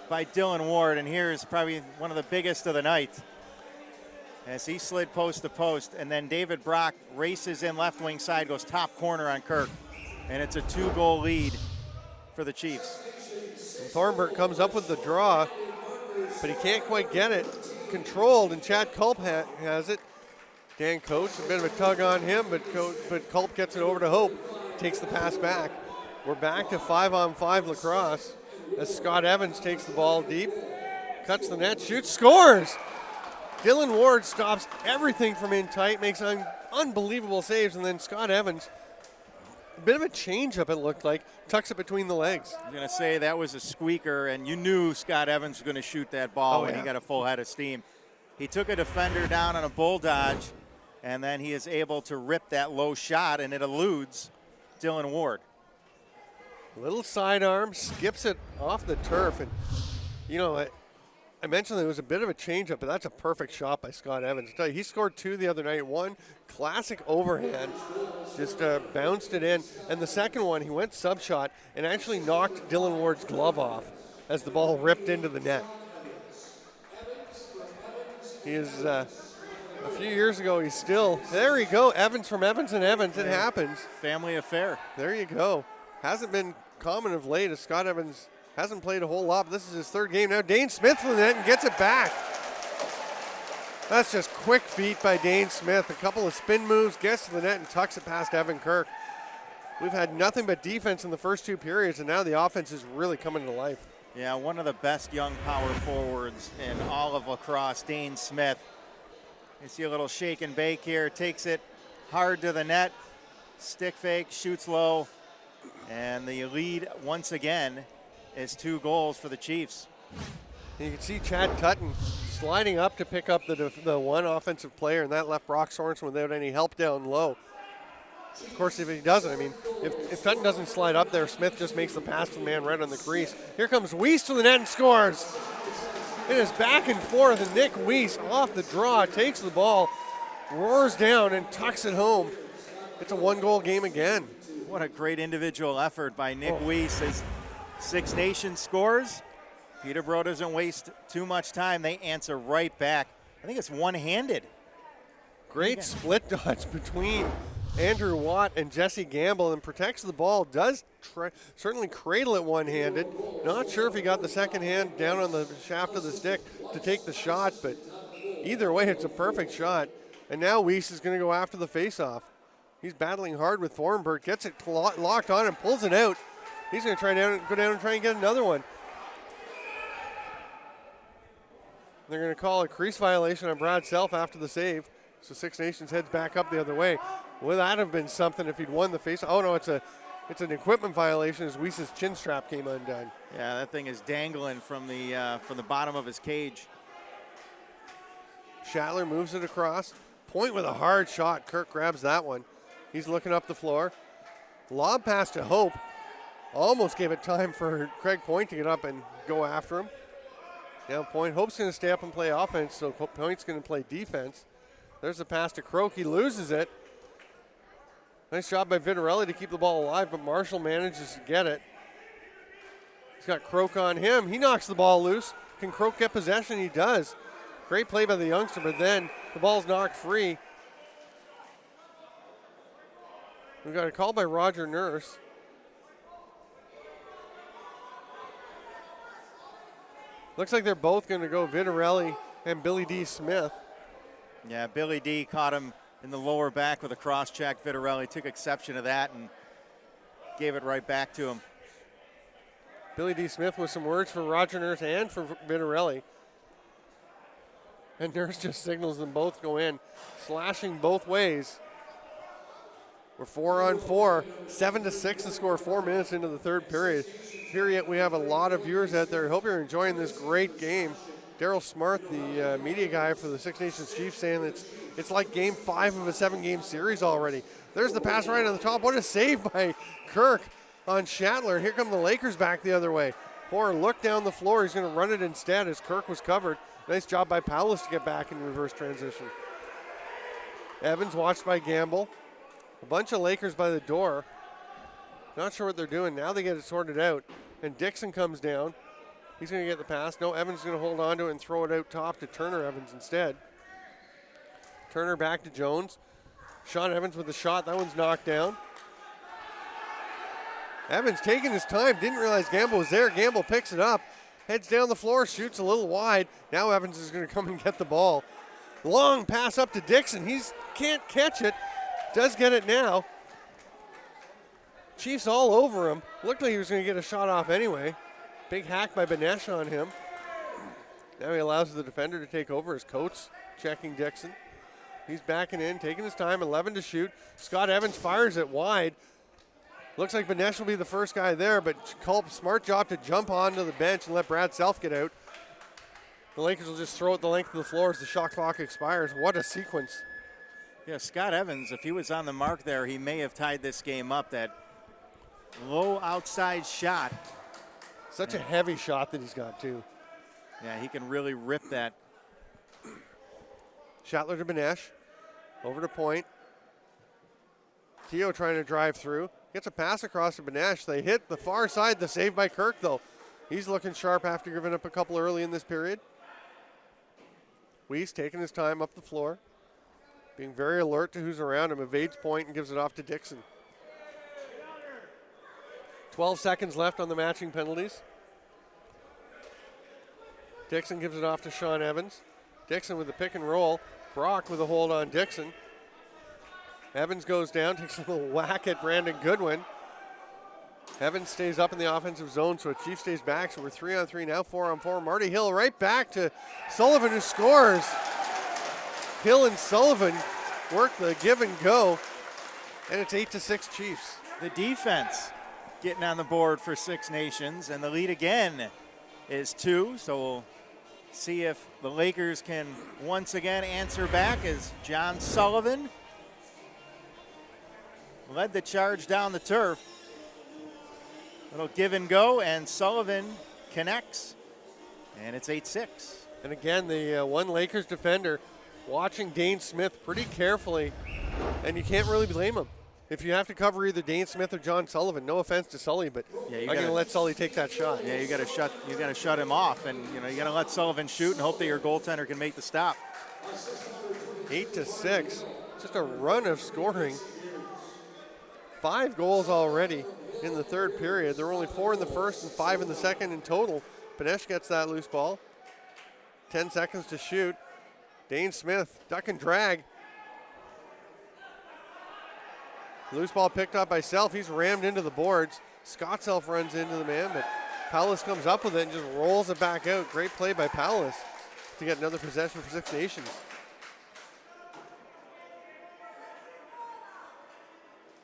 by Dylan Ward. And here's probably one of the biggest of the night as he slid post to post. And then David Brock races in left wing side, goes top corner on Kirk. And it's a 2-goal lead for the Chiefs. Thornburg comes up with the draw, but he can't quite get it controlled, and Chad Culp has it. Dan Coates, a bit of a tug on him, but Culp gets it over to Hope, takes the pass back. We're back to 5-on-5 lacrosse as Scott Evans takes the ball deep, cuts the net, shoots, scores! Dylan Ward stops everything from in tight, makes unbelievable saves, and then Scott Evans, a bit of a change-up it looked like, tucks it between the legs. I was going to say that was a squeaker, and you knew Scott Evans was going to shoot that ball when he got a full head of steam. He took a defender down on a bull dodge, and then he is able to rip that low shot, and it eludes Dylan Ward. Little sidearm, skips it off the turf, and you know, I mentioned there was a bit of a change-up, but that's a perfect shot by Scott Evans. I tell you, he scored 2 the other night. One classic overhand, just bounced it in. And the second one, he went sub-shot and actually knocked Dylan Ward's glove off as the ball ripped into the net. He is, a few years ago, he's still, there you go, Evans from Evans and Evans, it happens. Family affair. There you go. Hasn't been common of late as Scott Evans hasn't played a whole lot, but this is his 3rd game now. Dane Smith from the net and gets it back. That's just quick feet by Dane Smith. A couple of spin moves, gets to the net and tucks it past Evan Kirk. We've had nothing but defense in the first 2 periods, and now the offense is really coming to life. Yeah, one of the best young power forwards in all of lacrosse, Dane Smith. You see a little shake and bake here, takes it hard to the net, stick fake, shoots low, and the lead once again is 2 goals for the Chiefs. You can see Chad Tutton sliding up to pick up the one offensive player, and that left Brock Sorensen without any help down low. Of course, if he doesn't, I mean, if Tutton doesn't slide up there, Smith just makes the pass to the man right on the crease. Here comes Weiss to the net and scores. It is back and forth, and Nick Weiss off the draw, takes the ball, roars down, and tucks it home. It's a 1-goal game again. What a great individual effort by Nick Weiss as Six Nations scores. Peterborough doesn't waste too much time. They answer right back. I think it's one-handed. Great split dodge between Andrew Watt and Jesse Gamble, and protects the ball. Does certainly cradle it one-handed. Not sure if he got the second hand down on the shaft of the stick to take the shot, but either way, it's a perfect shot. And now Weiss is going to go after the faceoff. He's battling hard with Thornburg, gets it locked on and pulls it out. He's going to go down and try and get another one. They're going to call a crease violation on Brad Self after the save. So Six Nations heads back up the other way. Would that have been something if he'd won the face? Oh no, it's an equipment violation as Weiss's chin strap came undone. Yeah, that thing is dangling from the bottom of his cage. Shatler moves it across. Point with a hard shot. Kirk grabs that one. He's looking up the floor. Lob pass to Hope. Almost gave it time for Craig Point to get up and go after him. Now Point, Hope's going to stay up and play offense, so Point's going to play defense. There's a pass to Croak. He loses it. Nice job by Vitarelli to keep the ball alive, but Marshall manages to get it. He's got Croak on him. He knocks the ball loose. Can Croak get possession? He does. Great play by the youngster, but then the ball's knocked free. We've got a call by Roger Nurse. Looks like they're both going to go, Vitarelli and Billy D. Smith. Yeah, Billy D. caught him in the lower back with a cross check. Vitarelli took exception to that and gave it right back to him. Billy D. Smith with some words for Roger Nurse and for Vitarelli. And Nurse just signals them both go in, slashing both ways. We're 4-on-4, 7-6 the score, 4 minutes into the third period. Here yet we have a lot of viewers out there. I hope you're enjoying this great game. Daryl Smart, the media guy for the Six Nations Chiefs, saying it's like game 5 of a 7-game series already. There's the pass right on the top. What a save by Kirk on Shatler. Here come the Lakers back the other way. Poor look down the floor. He's going to run it instead as Kirk was covered. Nice job by Paulus to get back in reverse transition. Evans watched by Gamble. A bunch of Lakers by the door. Not sure what they're doing. Now they get it sorted out. And Dixon comes down. He's going to get the pass. No, Evans is going to hold on to it and throw it out top to Turner Evans instead. Turner back to Jones. Sean Evans with the shot. That one's knocked down. Evans taking his time. Didn't realize Gamble was there. Gamble picks it up. Heads down the floor. Shoots a little wide. Now Evans is going to come and get the ball. Long pass up to Dixon. He can't catch it. Does get it now. Chiefs all over him. Looked like he was going to get a shot off anyway. Big hack by Benesh on him. Now he allows the defender to take over as Coates checking Dixon. He's backing in, taking his time, 11 to shoot. Scott Evans fires it wide. Looks like Benesh will be the first guy there, but Culp, smart job to jump onto the bench and let Brad Self get out. The Lakers will just throw it the length of the floor as the shot clock expires. What a sequence. Yeah, Scott Evans, if he was on the mark there, he may have tied this game up. That low outside shot. Such a heavy shot that he's got, too. Yeah, he can really rip that. Shatler to Benesh. Over to point. Keogh trying to drive through. Gets a pass across to Benesh. They hit the far side. The save by Kirk, though. He's looking sharp after giving up a couple early in this period. Weiss taking his time up the floor. Being very alert to who's around him. Evades point and gives it off to Dixon. 12 seconds left on the matching penalties. Dixon gives it off to Sean Evans. Dixon with the pick and roll. Brock with a hold on Dixon. Evans goes down, takes a little whack at Brandon Goodwin. Evans stays up in the offensive zone, so Chief stays back. So we're 3-on-3 now, 4-on-4. Marty Hill right back to Sullivan, who scores. Hill and Sullivan work the give and go, and it's 8-6 Chiefs. The defense getting on the board for Six Nations, and the lead again is 2. So we'll see if the Lakers can once again answer back as John Sullivan led the charge down the turf. Little give and go, and Sullivan connects, and it's 8-6. And again, the one Lakers defender watching Dane Smith pretty carefully, and you can't really blame him. If you have to cover either Dane Smith or John Sullivan, no offense to Sully, but yeah, I'm going to let Sully take that shot. Yeah, you got to shut him off, and you got to let Sullivan shoot and hope that your goaltender can make the stop. 8-6, just a run of scoring. 5 goals already in the third period. There were only 4 in the first and 5 in the second in total. Benesh gets that loose ball. 10 seconds to shoot. Dane Smith, duck and drag. Loose ball picked up by Self. He's rammed into the boards. Scott Self runs into the man, but Paulus comes up with it and just rolls it back out. Great play by Paulus to get another possession for Six Nations.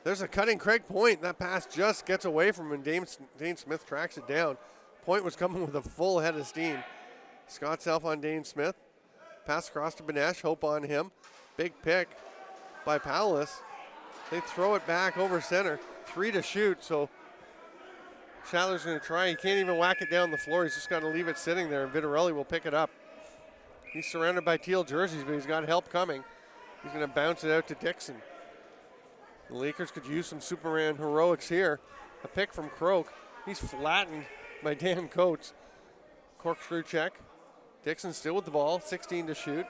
There's a cutting Craig Point. That pass just gets away from him. Dane Smith tracks it down. Point was coming with a full head of steam. Scott Self on Dane Smith. Pass across to Benesh. Hope on him. Big pick by Paulus. They throw it back over center. 3 to shoot, so Shatler's going to try. He can't even whack it down the floor. He's just got to leave it sitting there, and Vitarelli will pick it up. He's surrounded by teal jerseys, but he's got help coming. He's going to bounce it out to Dixon. The Lakers could use some Superman heroics here. A pick from Croak. He's flattened by Dan Coates. Corkscrew check. Dixon still with the ball, 16 to shoot.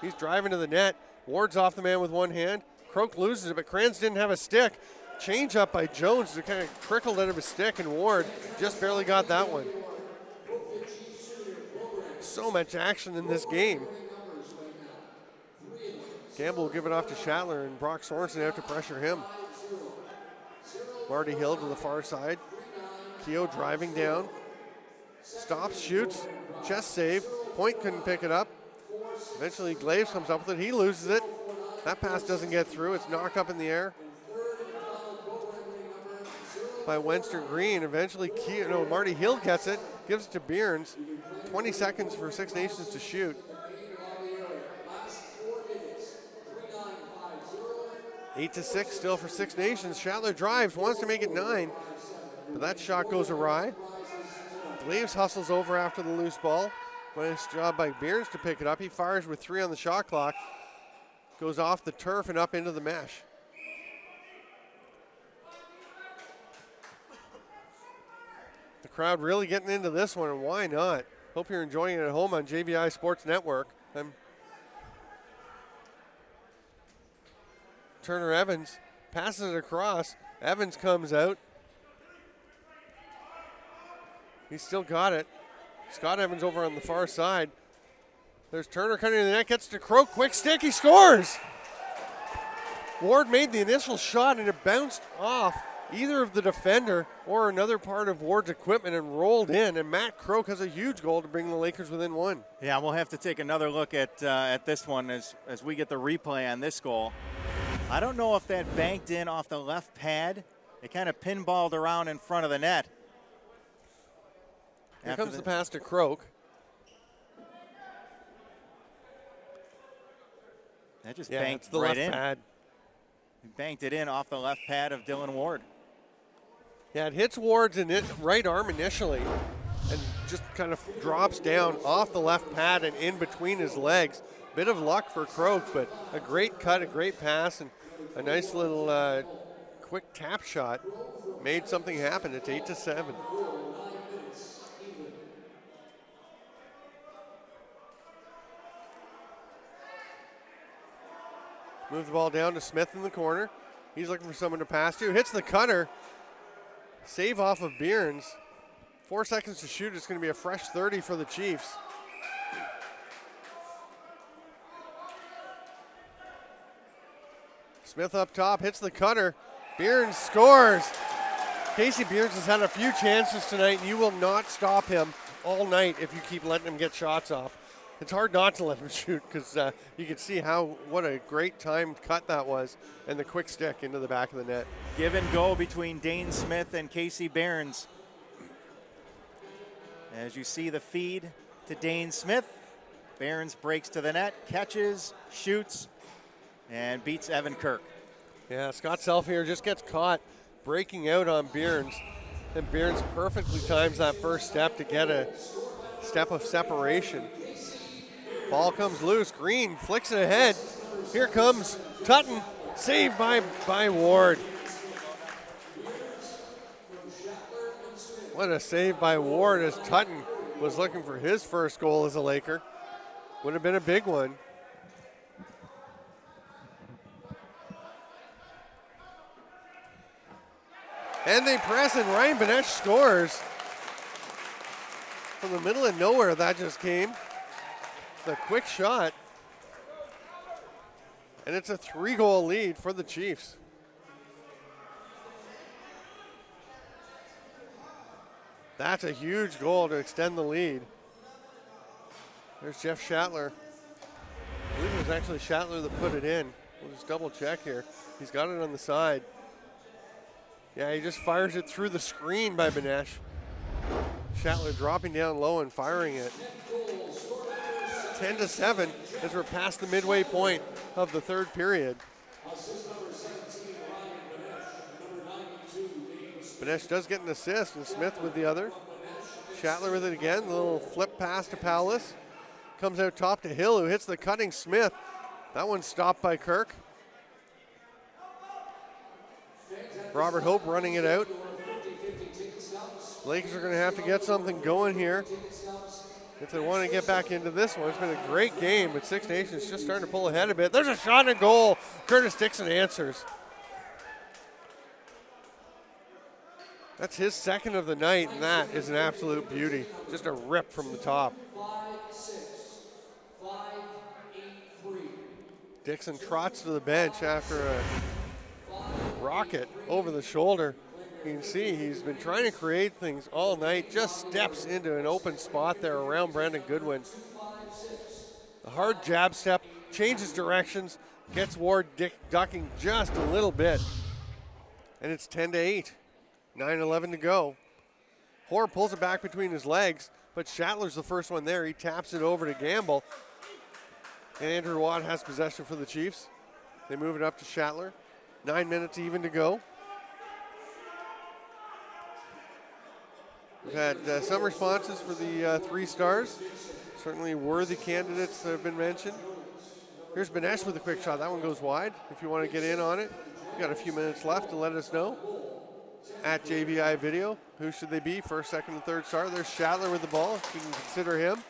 He's driving to the net. Ward's off the man with one hand. Croak loses it, but Kranz didn't have a stick. Change up by Jones. It kind of trickled out of his stick, and Ward just barely got that one. So much action in this game. Campbell will give it off to Shatler, and Brock Sorensen out to pressure him. Marty Hill to the far side. Keogh driving down. Stops, shoots, chest save. Point couldn't pick it up. Eventually Glaves comes up with it. He loses it. That pass doesn't get through. It's knocked up in the air by Wenster Green. Eventually Marty Hill gets it, gives it to Bierns. 20 seconds for Six Nations to shoot. 8-6 still for Six Nations. Shatler drives, wants to make it 9, but that shot goes awry. Glaves hustles over after the loose ball. Nice job by Bierns to pick it up. He fires with 3 on the shot clock. Goes off the turf and up into the mesh. The crowd really getting into this one, and why not? Hope you're enjoying it at home on JVI Sports Network. Turner Evans passes it across. Evans comes out. He's still got it. Scott Evans over on the far side. There's Turner cutting in the net, gets to Croak, quick stick, he scores! Ward made the initial shot and it bounced off either of the defender or another part of Ward's equipment and rolled in, and Matt Croak has a huge goal to bring the Lakers within 1. Yeah, we'll have to take another look at this one as we get the replay on this goal. I don't know if that banked in off the left pad. It kind of pinballed around in front of the net. Here comes the pass to Croak. That just banked the right in. Pad. He banked it in off the left pad of Dylan Ward. Yeah, it hits Ward's right arm initially and just kind of drops down off the left pad and in between his legs. Bit of luck for Croak, but a great cut, a great pass, and a nice little quick tap shot made something happen. It's 8-7. Move the ball down to Smith in the corner. He's looking for someone to pass to. Hits the cutter. Save off of Bierns. 4 seconds to shoot. It's going to be a fresh 30 for the Chiefs. Smith up top, hits the cutter. Bierns scores. Casey Bierns has had a few chances tonight, and you will not stop him all night if you keep letting him get shots off. It's hard not to let him shoot because you can see what a great timed cut that was, and the quick stick into the back of the net. Give and go between Dane Smith and Casey Bierns. As you see the feed to Dane Smith, Bierns breaks to the net, catches, shoots, and beats Evan Kirk. Yeah, Scott Self here just gets caught breaking out on Bierns, and Bierns perfectly times that first step to get a step of separation. Ball comes loose. Green flicks it ahead. Here comes Tutton. Saved by Ward. What a save by Ward as Tutton was looking for his first goal as a Laker. Would have been a big one. And they press, and Ryan Benesh scores. From the middle of nowhere, that just came. The quick shot. And it's a 3-goal lead for the Chiefs. That's a huge goal to extend the lead. There's Jeff Shatler. I believe it was actually Shatler that put it in. We'll just double check here. He's got it on the side. Yeah, he just fires it through the screen by Benesh. Shatler dropping down low and firing it. 10-7 as we're past the midway point of the third period. Benesh does get an assist, and Smith with the other. Shatler with it again, the little flip pass to Powless. Comes out top to Hill, who hits the cutting Smith. That one's stopped by Kirk. Robert Hope running it out. Lakers are going to have to get something going here if they want to get back into this one. It's been a great game, but Six Nations just starting to pull ahead a bit. There's a shot and goal. Curtis Dixon answers. That's his second of the night, and that is an absolute beauty. Just a rip from the top. Dixon trots to the bench after a rocket over the shoulder. You can see he's been trying to create things all night, just steps into an open spot there around Brandon Goodwin. The hard jab step, changes directions, gets Ward ducking just a little bit. And it's 10-8, 9:11 to go. Hoare pulls it back between his legs, but Schattler's the first one there. He taps it over to Gamble. And Andrew Watt has possession for the Chiefs. They move it up to Schattler. 9 minutes even to go. We've had some responses for the 3 stars. Certainly worthy candidates have been mentioned. Here's Benesh with a quick shot. That one goes wide. If you want to get in on it, we've got a few minutes left to let us know. At JVI Video, who should they be? First, second, and third star. There's Schattler with the ball. You can consider him.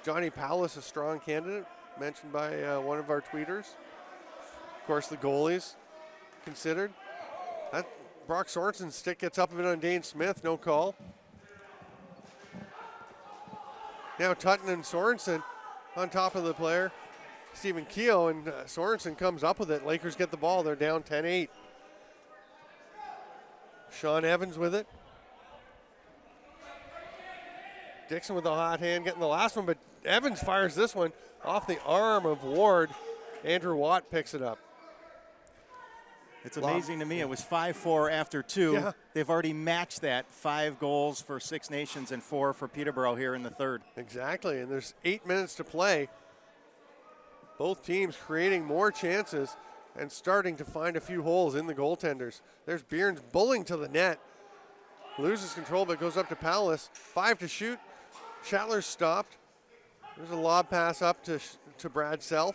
Johnny Powlis, a strong candidate, mentioned by one of our tweeters. Of course, the goalies considered. That Brock Sorensen's stick gets up a bit on Dane Smith. No call. Now Tutton and Sorensen on top of the player, Stephen Keogh, and Sorensen comes up with it. Lakers get the ball. They're down 10-8. Sean Evans with it. Dixon with a hot hand getting the last one, but Evans fires this one off the arm of Ward. Andrew Watt picks it up. It's amazing to me. It was 5-4 after 2. Yeah. They've already matched that. 5 goals for Six Nations and 4 for Peterborough here in the third. Exactly, and there's 8 minutes to play. Both teams creating more chances and starting to find a few holes in the goaltenders. There's Bierns bullying to the net. Loses control, but goes up to Powlis. 5 to shoot. Schattler's stopped. There's a lob pass up to Brad Self.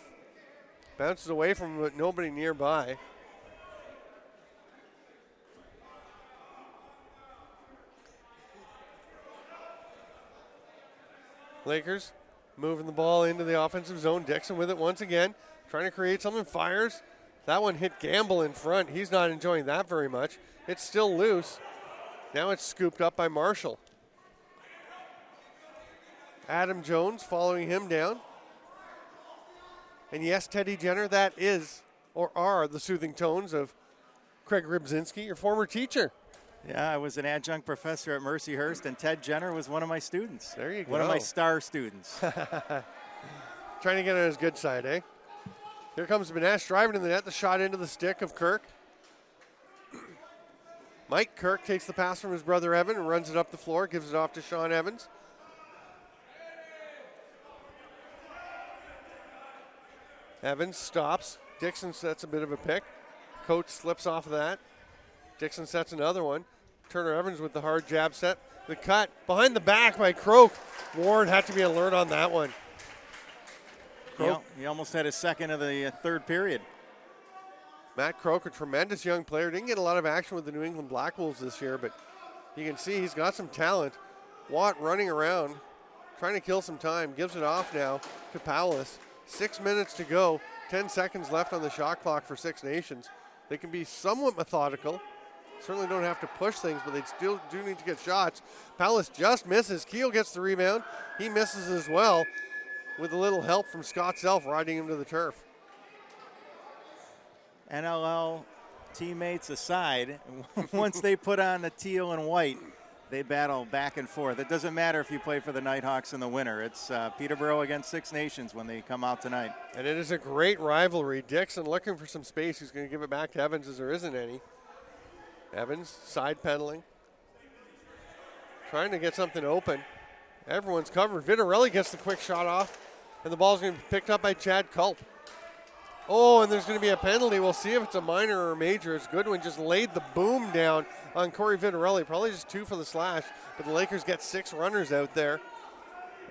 Bounces away from him, but nobody nearby. Lakers moving the ball into the offensive zone. Dixon with it once again, trying to create something, fires. That one hit Gamble in front. He's not enjoying that very much. It's still loose. Now it's scooped up by Marshall. Adam Jones following him down. And yes, Teddy Jenner, that is or are the soothing tones of Craig Rybczynski, your former teacher. Yeah, I was an adjunct professor at Mercyhurst, and Ted Jenner was one of my students. There you go. One of my star students. Trying to get on his good side, eh? Here comes Benesh driving to the net, the shot into the stick of Kirk. Mike Kirk takes the pass from his brother Evan and runs it up the floor, gives it off to Sean Evans. Evans stops. Dixon sets a bit of a pick. Coach slips off of that. Dixon sets another one. Turner Evans with the hard jab set. The cut behind the back by Croak. Ward had to be alert on that one. He almost had his second of the third period. Matt Croak, a tremendous young player. Didn't get a lot of action with the New England Black Wolves this year, but you can see he's got some talent. Watt running around, trying to kill some time. Gives it off now to Powlis. 6 minutes to go. 10 seconds left on the shot clock for Six Nations. They can be somewhat methodical. Certainly don't have to push things, but they still do need to get shots. Powlis just misses. Keel gets the rebound. He misses as well with a little help from Scott Self riding him to the turf. NLL teammates aside, once they put on the teal and white, they battle back and forth. It doesn't matter if you play for the Nighthawks in the winter. It's Peterborough against Six Nations when they come out tonight. And it is a great rivalry. Dixon looking for some space. He's going to give it back to Evans as there isn't any. Evans side pedaling. Trying to get something open. Everyone's covered. Vitarelli gets the quick shot off. And the ball's going to be picked up by Chad Culp. Oh, and there's going to be a penalty. We'll see if it's a minor or a major. It's Goodwin just laid the boom down on Corey Vitarelli. Probably just 2 for the slash. But the Lakers get 6 runners out there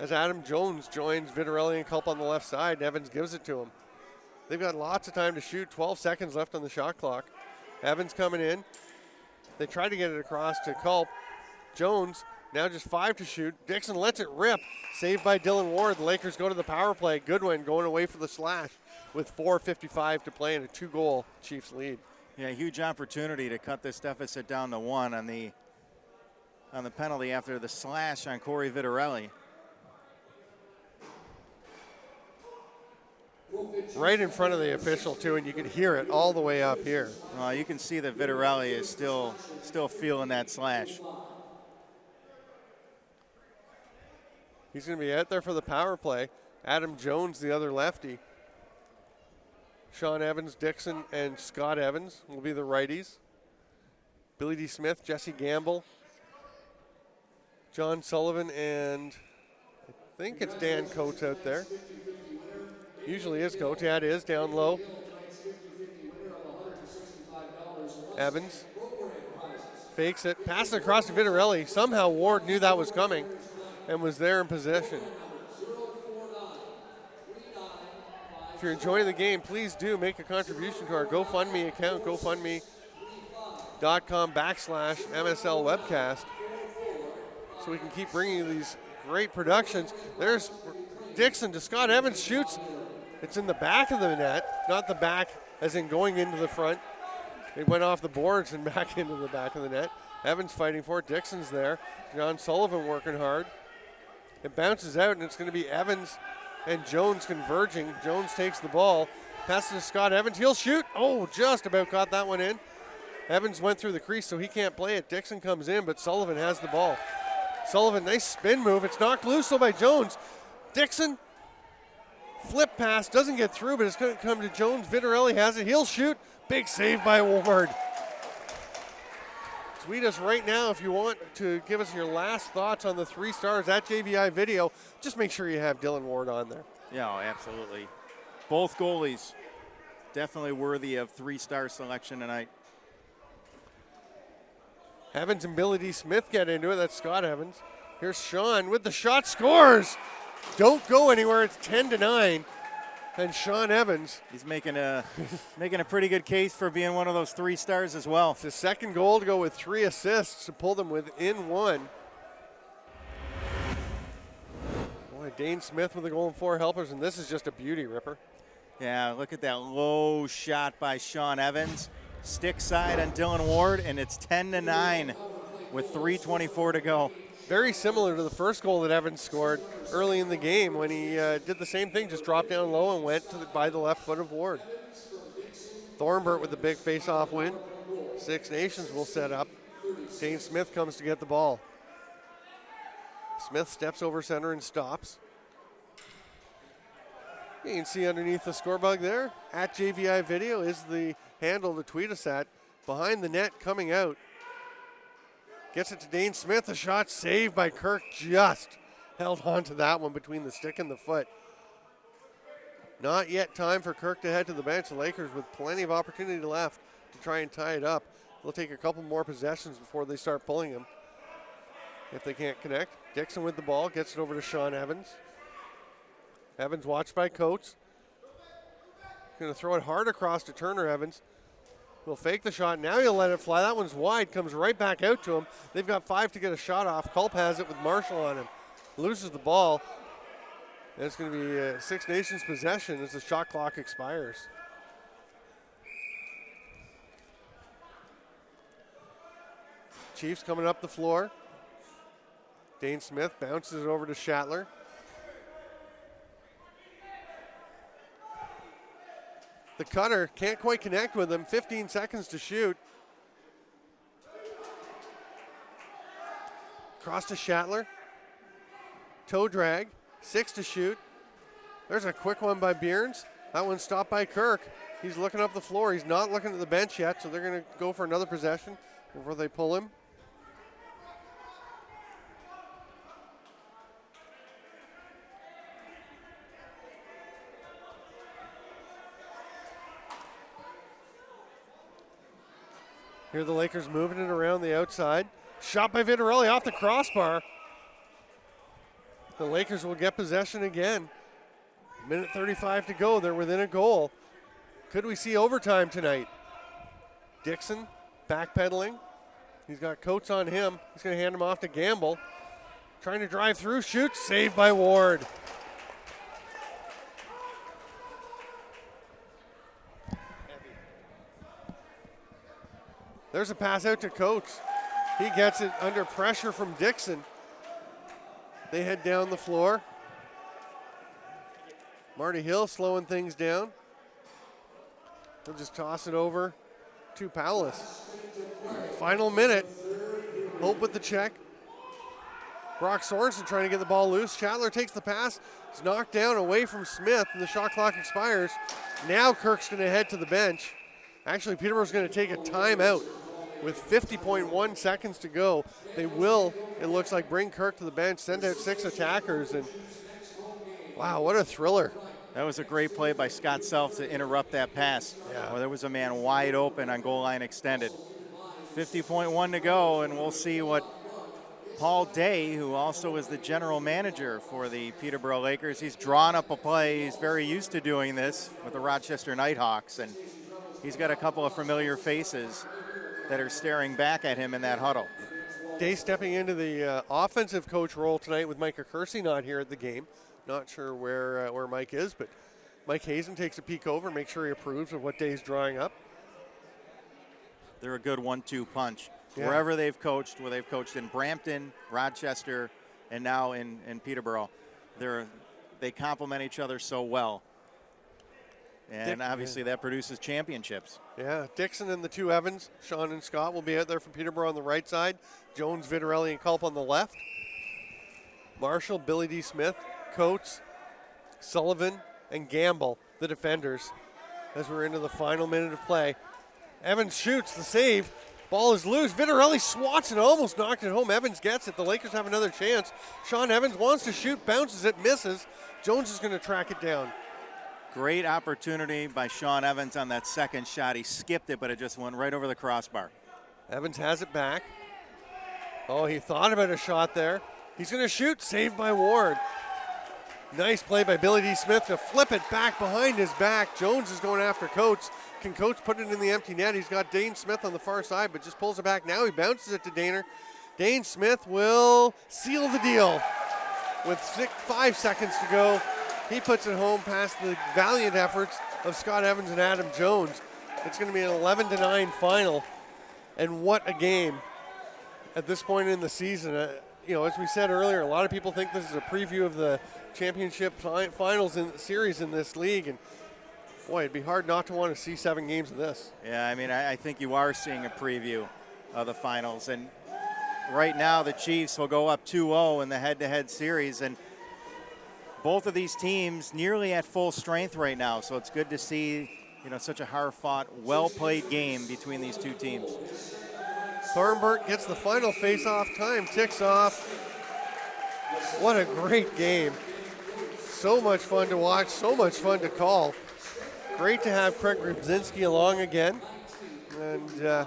as Adam Jones joins Vitarelli and Culp on the left side. Evans gives it to him. They've got lots of time to shoot. 12 seconds left on the shot clock. Evans coming in. They try to get it across to Culp. Jones, now just 5 to shoot. Dixon lets it rip. Saved by Dylan Ward. The Lakers go to the power play. Goodwin going away for the slash with 4:55 to play and a 2-goal Chiefs lead. Yeah, huge opportunity to cut this deficit down to 1 on the penalty after the slash on Corey Vitarelli. Right in front of the official, too, and you can hear it all the way up here. You can see that Vitarelli is still feeling that slash. He's going to be out there for the power play. Adam Jones, the other lefty. Sean Evans, Dixon, and Scott Evans will be the righties. Billy D. Smith, Jesse Gamble, John Sullivan, and I think it's Dan Coates out there. Usually is Coates. Yeah, it is, down low. Evans fakes it, passes across to Vitarelli. Somehow Ward knew that was coming and was there in possession. If you're enjoying the game, please do make a contribution to our GoFundMe account, gofundme.com/MSL Webcast, so we can keep bringing you these great productions. There's Dixon to Scott Evans, shoots. It's in the back of the net, not the back as in going into the front. It went off the boards and back into the back of the net. Evans fighting for it. Dixon's there. John Sullivan working hard. It bounces out, and it's going to be Evans and Jones converging. Jones takes the ball, passes to Scott Evans. He'll shoot. Oh, just about got that one in. Evans went through the crease, so he can't play it. Dixon comes in, but Sullivan has the ball. Sullivan, nice spin move. It's knocked loose, though, by Jones. Dixon, flip pass, doesn't get through, but it's going to come to Jones. Vitarelli has it. He'll shoot. Big save by Ward. Tweet us right now if you want to give us your last thoughts on the 3 stars at JVI Video. Just make sure you have Dylan Ward on there. Yeah, absolutely. Both goalies definitely worthy of 3-star selection tonight. Evans and Billy D. Smith get into it. That's Scott Evans. Here's Sean with the shot, scores. Don't go anywhere. It's 10-9. And Sean Evans. He's making a pretty good case for being one of those 3 stars as well. It's his second goal to go with 3 assists to pull them within 1. Boy, Dane Smith with a goal and 4 helpers, and this is just a beauty, Ripper. Yeah, look at that low shot by Sean Evans. Stick side on Dylan Ward, and it's 10-9 with 3:24 to go. Very similar to the first goal that Evans scored early in the game when he did the same thing, just dropped down low and went by the left foot of Ward. Thornbert with the big face-off win. Six Nations will set up. Dane Smith comes to get the ball. Smith steps over center and stops. You can see underneath the score bug there, at JVI Video is the handle to tweet us at. Behind the net coming out. Gets it to Dane Smith. A shot saved by Kirk. Just held on to that one between the stick and the foot. Not yet time for Kirk to head to the bench. The Lakers with plenty of opportunity left to try and tie it up. They'll take a couple more possessions before they start pulling him. If they can't connect. Dixon with the ball. Gets it over to Sean Evans. Evans watched by Coates. Going to throw it hard across to Turner Evans. He'll fake the shot. Now he'll let it fly. That one's wide. Comes right back out to him. They've got 5 to get a shot off. Culp has it with Marshall on him. Loses the ball. And it's going to be Six Nations possession as the shot clock expires. Chiefs coming up the floor. Dane Smith bounces it over to Shatler. The cutter can't quite connect with him. 15 seconds to shoot. Cross to Shatler. Toe drag. 6 to shoot. There's a quick one by Bierns. That one's stopped by Kirk. He's looking up the floor. He's not looking at the bench yet, so they're going to go for another possession before they pull him. Here the Lakers moving it around the outside. Shot by Vitarelli off the crossbar. The Lakers will get possession again. Minute 35 to go. They're within a goal. Could we see overtime tonight? Dixon backpedaling. He's got Coates on him. He's going to hand him off to Gamble. Trying to drive through. Shoots. Saved by Ward. There's a pass out to Coates. He gets it under pressure from Dixon. They head down the floor. Marty Hill slowing things down. He'll just toss it over to Powless. Final minute. Hope with the check. Brock Sorensen trying to get the ball loose. Chandler takes the pass. It's knocked down away from Smith, and the shot clock expires. Now Kirk's going to head to the bench. Actually, Peterborough's going to take a timeout with 50.1 seconds to go. They will, it looks like, bring Kirk to the bench, send out 6 attackers, and wow, what a thriller. That was a great play by Scott Self to interrupt that pass. Yeah. Well, there was a man wide open on goal line extended. 50.1 to go, and we'll see what Paul Day, who also is the general manager for the Peterborough Lakers, he's drawn up a play. He's very used to doing this with the Rochester Nighthawks, and he's got a couple of familiar faces that are staring back at him in that huddle. Day stepping into the offensive coach role tonight with Micah Kersey not here at the game. Not sure where Mike is, but Mike Hazen takes a peek over, make sure he approves of what Day's drawing up. They're a good 1-2 punch. Yeah. Wherever they've coached, where they've coached in Brampton, Rochester, and now in Peterborough, they complement each other so well. And obviously that produces championships. Yeah, Dixon and the two Evans, Sean and Scott, will be out there from Peterborough on the right side. Jones, Vitarelli, and Culp on the left. Marshall, Billy D. Smith, Coates, Sullivan, and Gamble, the defenders, as we're into the final minute of play. Evans shoots the save. Ball is loose. Vitarelli swats it, almost knocked it home. Evans gets it. The Lakers have another chance. Sean Evans wants to shoot, bounces it, misses. Jones is going to track it down. Great opportunity by Sean Evans on that second shot. He skipped it, but it just went right over the crossbar. Evans has it back. Oh, he thought about a shot there. He's going to shoot. Saved by Ward. Nice play by Billy D. Smith to flip it back behind his back. Jones is going after Coates. Can Coates put it in the empty net? He's got Dane Smith on the far side, but just pulls it back. Now he bounces it to Daner. Dane Smith will seal the deal with 5 seconds to go. He puts it home past the valiant efforts of Scott Evans and Adam Jones. It's going to be an 11-9 final. And what a game at this point in the season. As we said earlier, a lot of people think this is a preview of the championship finals in series in this league. And boy, it'd be hard not to want to see 7 games of this. Yeah, I mean, I think you are seeing a preview of the finals. And right now, the Chiefs will go up 2-0 in the head-to-head series. And both of these teams nearly at full strength right now. So it's good to see, such a hard-fought, well-played game between these two teams. Thornburg gets the final face-off. Time ticks off. What a great game. So much fun to watch, so much fun to call. Great to have Craig Grabzinski along again. And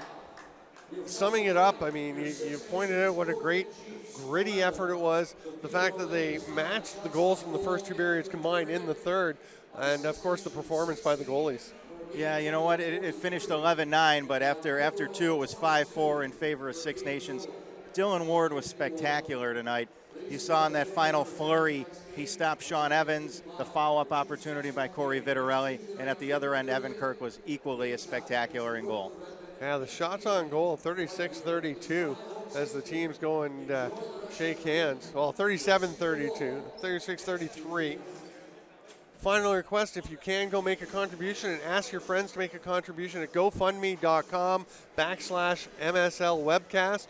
summing it up, I mean, you pointed out what a great, gritty effort it was. The fact that they matched the goals from the first 2 periods combined in the third. And, of course, the performance by the goalies. Yeah, you know what? It finished 11-9, but after 2, it was 5-4 in favor of Six Nations. Dylan Ward was spectacular tonight. You saw in that final flurry, he stopped Sean Evans, the follow-up opportunity by Corey Vitarelli, and at the other end, Evan Kirk was equally as spectacular in goal. Yeah, the shots on goal, 36-32, as the teams go and shake hands. Well, 37-32, 36-33. Final request, if you can, go make a contribution and ask your friends to make a contribution at GoFundMe.com/MSL Webcast.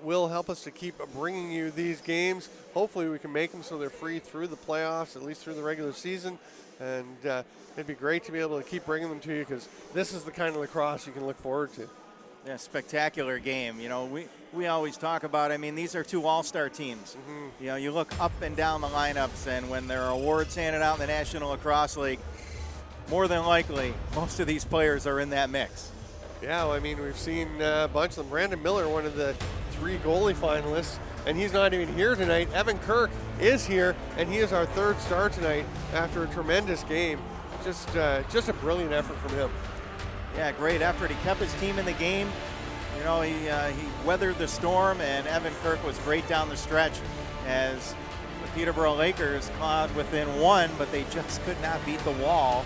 Will help us to keep bringing you these games. Hopefully we can make them so they're free through the playoffs, at least through the regular season. And it'd be great to be able to keep bringing them to you because this is the kind of lacrosse you can look forward to. Yeah, spectacular game. We always talk about, these are 2 all-star teams. Mm-hmm. You look up and down the lineups, and when there are awards handed out in the National Lacrosse League, more than likely, most of these players are in that mix. Yeah, we've seen a bunch of them. Brandon Miller, one of the 3 goalie finalists, and he's not even here tonight. Evan Kirk is here, and he is our 3rd star tonight after a tremendous game. Just a brilliant effort from him. Yeah, great effort. He kept his team in the game. He weathered the storm, and Evan Kirk was great down the stretch as the Peterborough Lakers clawed within 1, but they just could not beat the wall,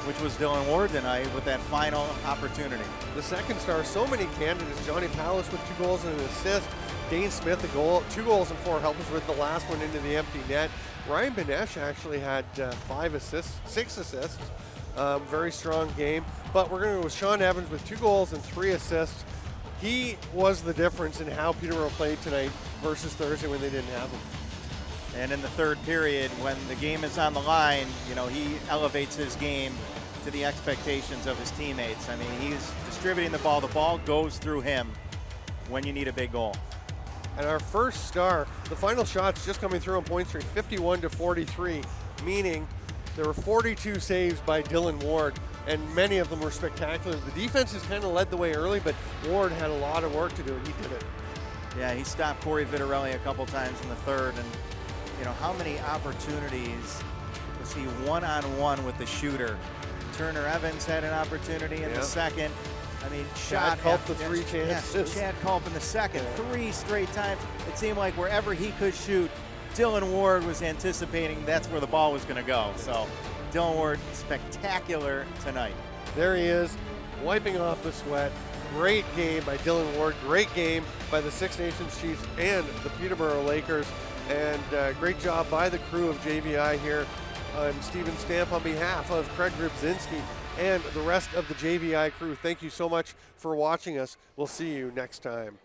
which was Dylan Ward tonight with that final opportunity. The 2nd star, so many candidates. Johnny Palos with 2 goals and an assist. Dane Smith, a goal, 2 goals and 4 helpers with the last one into the empty net. Ryan Benesh actually had 6 assists. Very strong game. But we're going to go with Sean Evans with 2 goals and 3 assists. He was the difference in how Peterborough played tonight versus Thursday when they didn't have him. And in the third period, when the game is on the line, you know, he elevates his game to the expectations of his teammates. I mean, he's distributing the ball goes through him when you need a big goal. And our first star, the final shot's just coming through on Point Street, 51-43, meaning there were 42 saves by Dylan Ward, and many of them were spectacular. The defense has kind of led the way early, but Ward had a lot of work to do, and he did it. Yeah, he stopped Corey Vitarelli a couple times in the third, and you know, how many opportunities was he one-on-one with the shooter? Turner Evans had an opportunity in the second. I mean, Chad Culp, the three chances. Chad Culp in the second, 3 straight times. It seemed like wherever he could shoot, Dylan Ward was anticipating that's where the ball was going to go. So Dylan Ward, spectacular tonight. There he is, wiping off the sweat. Great game by Dylan Ward. Great game by the Six Nations Chiefs and the Peterborough Lakers. And great job by the crew of JVI here. I'm Steven Stamp on behalf of Craig Grubzinski and the rest of the JVI crew. Thank you so much for watching us. We'll see you next time.